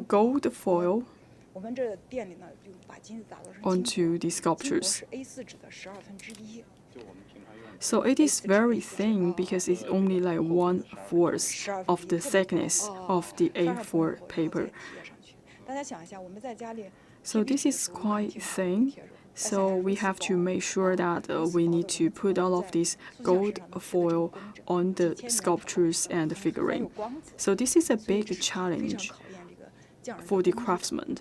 gold foil onto the sculptures. So it is very thin because it's only like 1/4 of the thickness of the A4 paper. So this is quite thin. So we have to make sure that we need to put all of this gold foil on the sculptures and the figurine. So this is a big challenge for the craftsmen,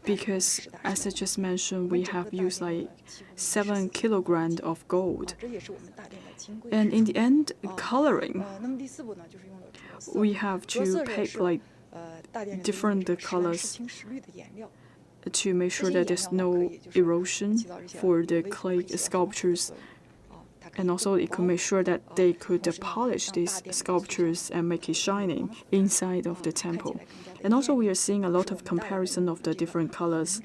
because as I just mentioned, we have used like 7 kilograms of gold. And in the end, coloring, we have to pick like different colors to make sure that there's no erosion for the clay sculptures. And also it could make sure that they could polish these sculptures and make it shining inside of the temple. And also we are seeing a lot of comparison of the different colors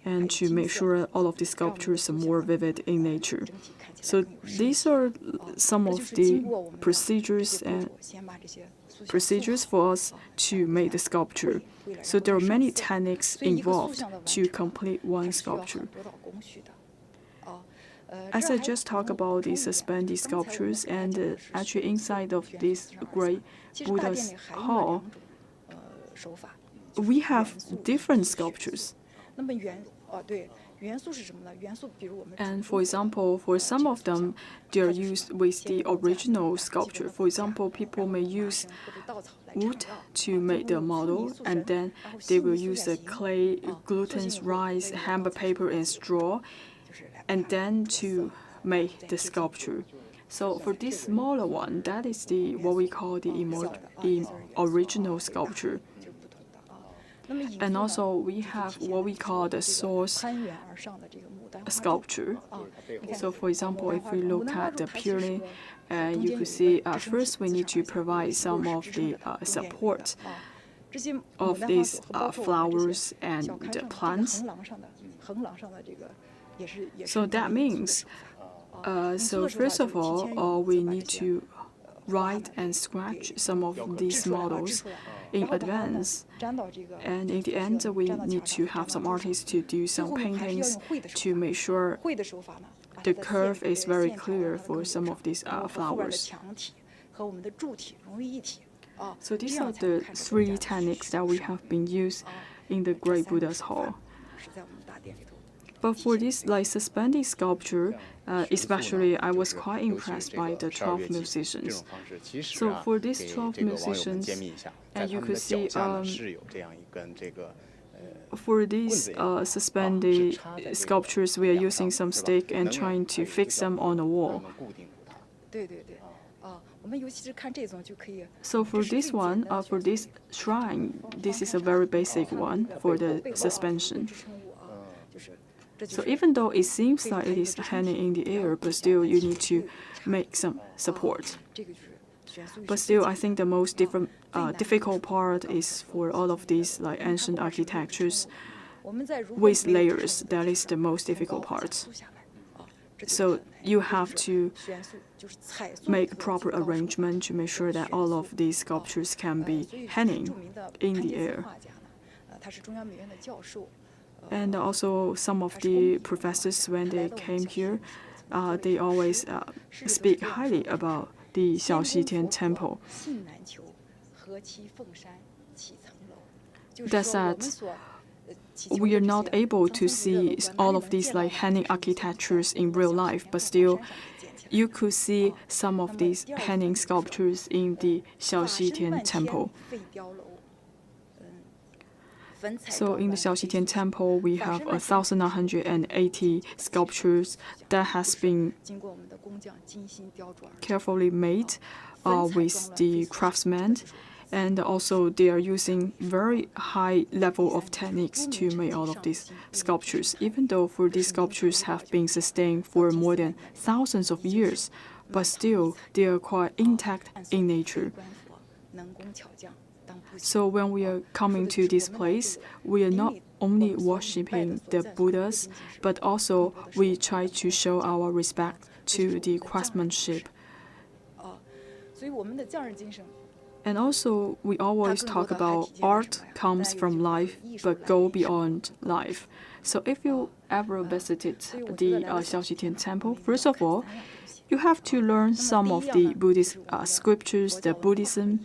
and to make sure all of the sculptures are more vivid in nature. So these are some of the procedures for us to make the sculpture. So there are many techniques involved to complete one sculpture. As I just talked about these suspended sculptures, and actually inside of this great Buddha's hall, we have different sculptures. And for example, for some of them, they are used with the original sculpture. For example, people may use wood to make the model, and then they will use the clay, glutinous rice, hemp paper, and straw. and then to make the sculpture. So for this smaller one, that is what we call the original sculpture. And also we have what we call the source sculpture. So for example, if we look at the pyramid, you could see first we need to provide some of the support of these flowers and plants. So that means, so first of all, we need to write and scratch some of these models in advance. And in the end, we need to have some artists to do some paintings to make sure the curve is very clear for some of these flowers. So these are the 3 techniques that we have been used in the Great Buddha's Hall. But for this suspended sculpture, especially, I was quite impressed by the 12 musicians. So for these 12 musicians, and you could see for these suspended sculptures, we are using some stick and trying to fix them on the wall. So for this one, for this shrine, this is a very basic one for the suspension. So even though it seems like it is hanging in the air, but still you need to make some support. But still, I think the most difficult part is for all of these ancient architectures with layers. That is the most difficult part. So you have to make proper arrangement to make sure that all of these sculptures can be hanging in the air. And also some of the professors, when they came here, they always speak highly about the Xiaoxitian Temple. That said, we are not able to see all of these hanging architectures in real life, but still, you could see some of these hanging sculptures in the Xiaoxitian Temple. So in the Xiaoxitian Temple, we have 1,980 sculptures that has been carefully made with the craftsmen. And also they are using very high level of techniques to make all of these sculptures. Even though for these sculptures have been sustained for more than thousands of years, but still they are quite intact in nature. So when we are coming to this place, we are not only worshipping the Buddhas, but also we try to show our respect to the craftsmanship. And also, we always talk about art comes from life, but go beyond life. So if you ever visited the Xiaoxitian Temple, first of all, you have to learn some of the Buddhist scriptures, the Buddhism.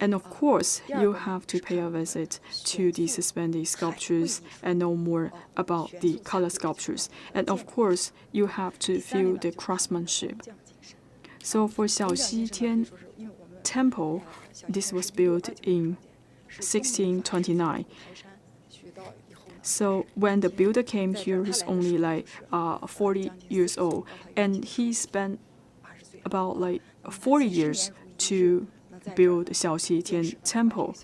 And of course, you have to pay a visit to the suspended sculptures and know more about the color sculptures. And of course, you have to feel the craftsmanship. So for Xiaoxitian Temple, this was built in 1629. So when the builder came here, he's only 40 years old. And he spent about 40 years to build Xiaoxitian Temple.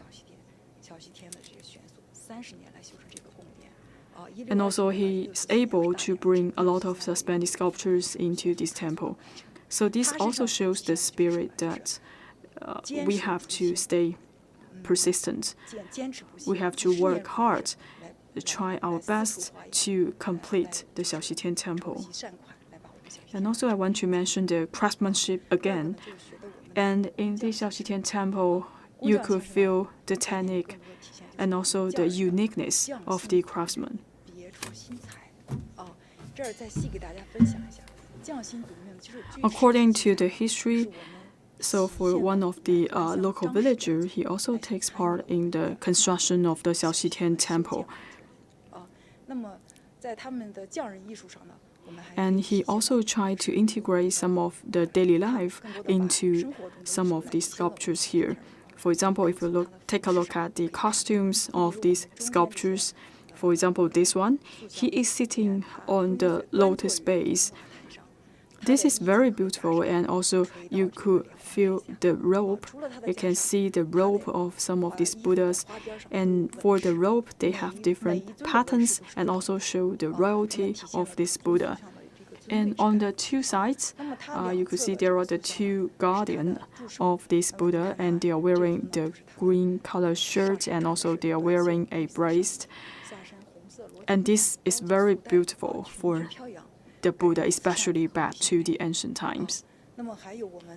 And also he is able to bring a lot of suspended sculptures into this temple. So this also shows the spirit that we have to stay persistent. We have to work hard, try our best to complete the Xiaoxitian Temple. And also I want to mention the craftsmanship again. And in the Xiaoxitian Temple, you could feel the technique and also the uniqueness of the craftsman. According to the history, so for one of the local villagers, he also takes part in the construction of the Xiaoxitian Temple. And he also tried to integrate some of the daily life into some of these sculptures here. For example, if you take a look at the costumes of these sculptures, For example, this one, he is sitting on the lotus base. This is very beautiful, and also you could feel the robe. You can see the robe of some of these Buddhas, and for the robe they have different patterns and also show the royalty of this Buddha. And on the two sides, you could see there are the two guardians of this Buddha, and they are wearing the green color shirt, and also they are wearing a bracelet. And this is very beautiful for the Buddha, especially back to the ancient times.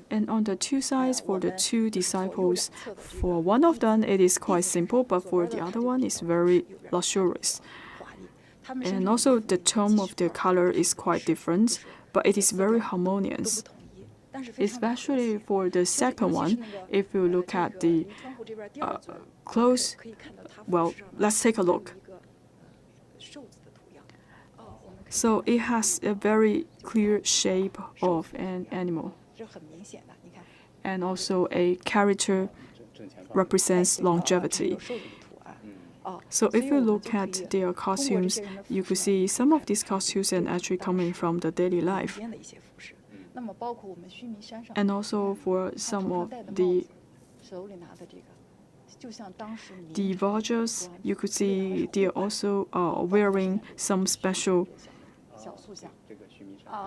And on the two sides, for the two disciples, for one of them it is quite simple, but for the other one it's very luxurious. And also the tone of the color is quite different, but it is very harmonious. Especially for the second one, if you look at the close, well, let's take a look. So it has a very clear shape of an animal. And also a character represents longevity. So if you look at their costumes, you could see some of these costumes are actually coming from the daily life. And also for some of the villagers, you could see they are also wearing some special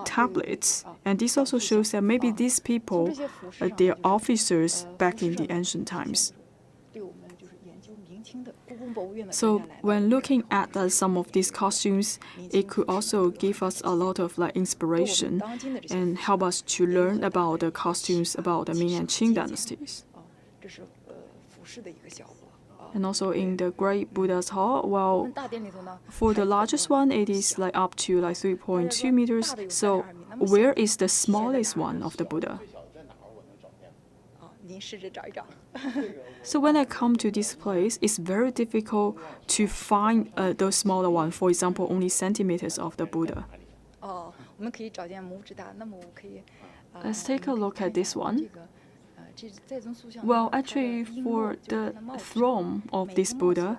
tablets. And this also shows that maybe these people, they are officers back in the ancient times. So when looking at some of these costumes, it could also give us a lot of inspiration and help us to learn about the costumes about the Ming and Qing dynasties. And also in the Great Buddha's Hall, well, for the largest one, it is up to 3.2 meters. So where is the smallest one of the Buddha? So when I come to this place, it's very difficult to find those smaller ones, for example, only centimeters of the Buddha. Let's take a look at this one. Well, actually, for the throne of this Buddha,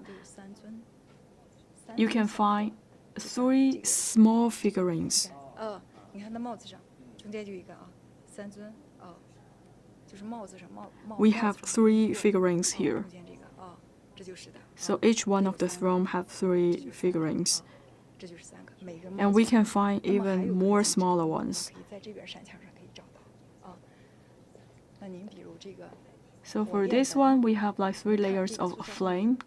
you can find 3 small figurines. We have 3 figurines here. So each one of the throne have 3 figurines. And we can find even more smaller ones. So for this one, we have 3 layers of flame.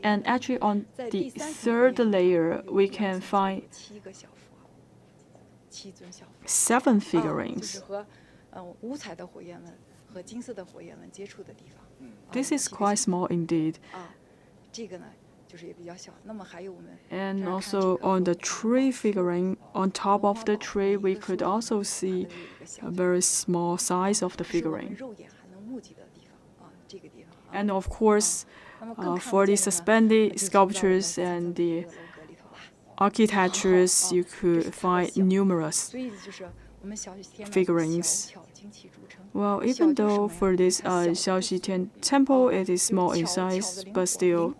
And actually on the 3rd layer, we can find 7 figurines. This is quite small indeed. And also on the tree figurine, on top of the tree, we could also see a very small size of the figurine. And of course, for the suspended sculptures and the architectures, you could find numerous figurines. Well, even though for this Xiaoxitian Temple, it is small in size, but still,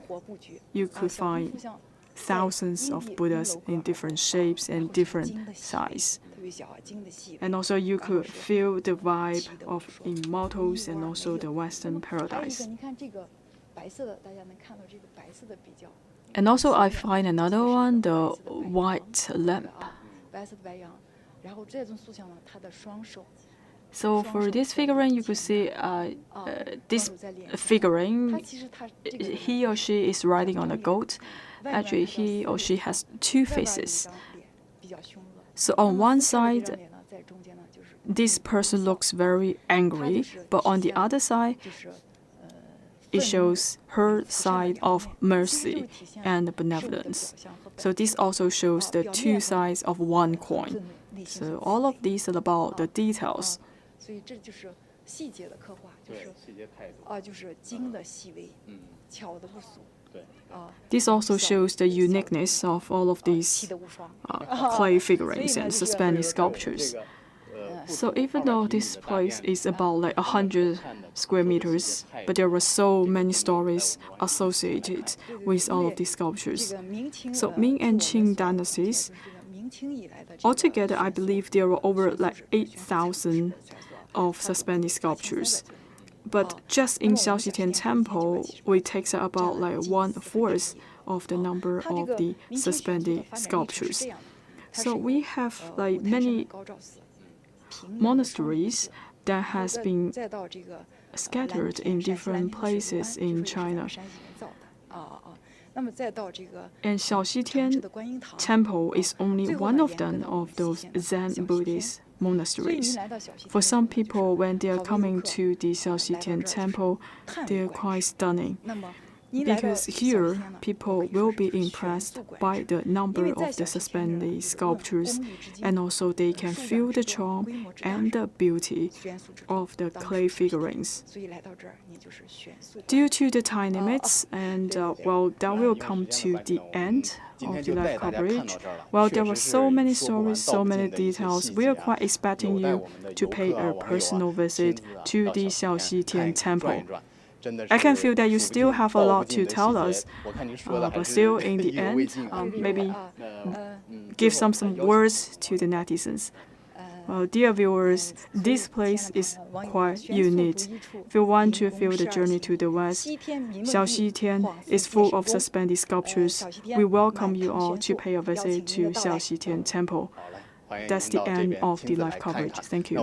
you could find thousands of Buddhas in different shapes and different size. And also you could feel the vibe of immortals and also the Western paradise. And also I find another one, the white lamp. So for this figurine, you could see this figurine, he or she is riding on a goat. Actually, he or she has 2 faces. So on one side, this person looks very angry, but on the other side, it shows her side of mercy and benevolence. So this also shows the 2 sides of one coin. So all of these are about the details. This also shows the uniqueness of all of these clay figurines and suspended sculptures. So even though this place is about like 100 square meters, but there were so many stories associated with all of these sculptures. So Ming and Qing dynasties, altogether I believe there were over like 8,000 of suspended sculptures. But just in Xiaoxitian Temple, we take about like 1/4 of the number of the suspended sculptures. So we have like many monasteries that has been scattered in different places in China. And Xiaoxitian Temple is only one of them of those Zen Buddhist monasteries. For some people, when they are coming to the Xiaoxitian Temple, they are quite stunning. Because here, people will be impressed by the number of the suspended sculptures, and also they can feel the charm and the beauty of the clay figurines. Due to the time limits, and well, that will come to the end of the live coverage. Well, there were so many stories, so many details. We are quite expecting you to pay a personal visit to the Xiaoxitian Temple. I can feel that you still have a lot to tell us, but still, in the end, maybe give some words to the netizens. Dear viewers, this place is quite unique. If you want to feel the journey to the west, Xiaoxitian is full of suspended sculptures. We welcome you all to pay a visit to Xiaoxitian Temple. That's the end of the live coverage. Thank you.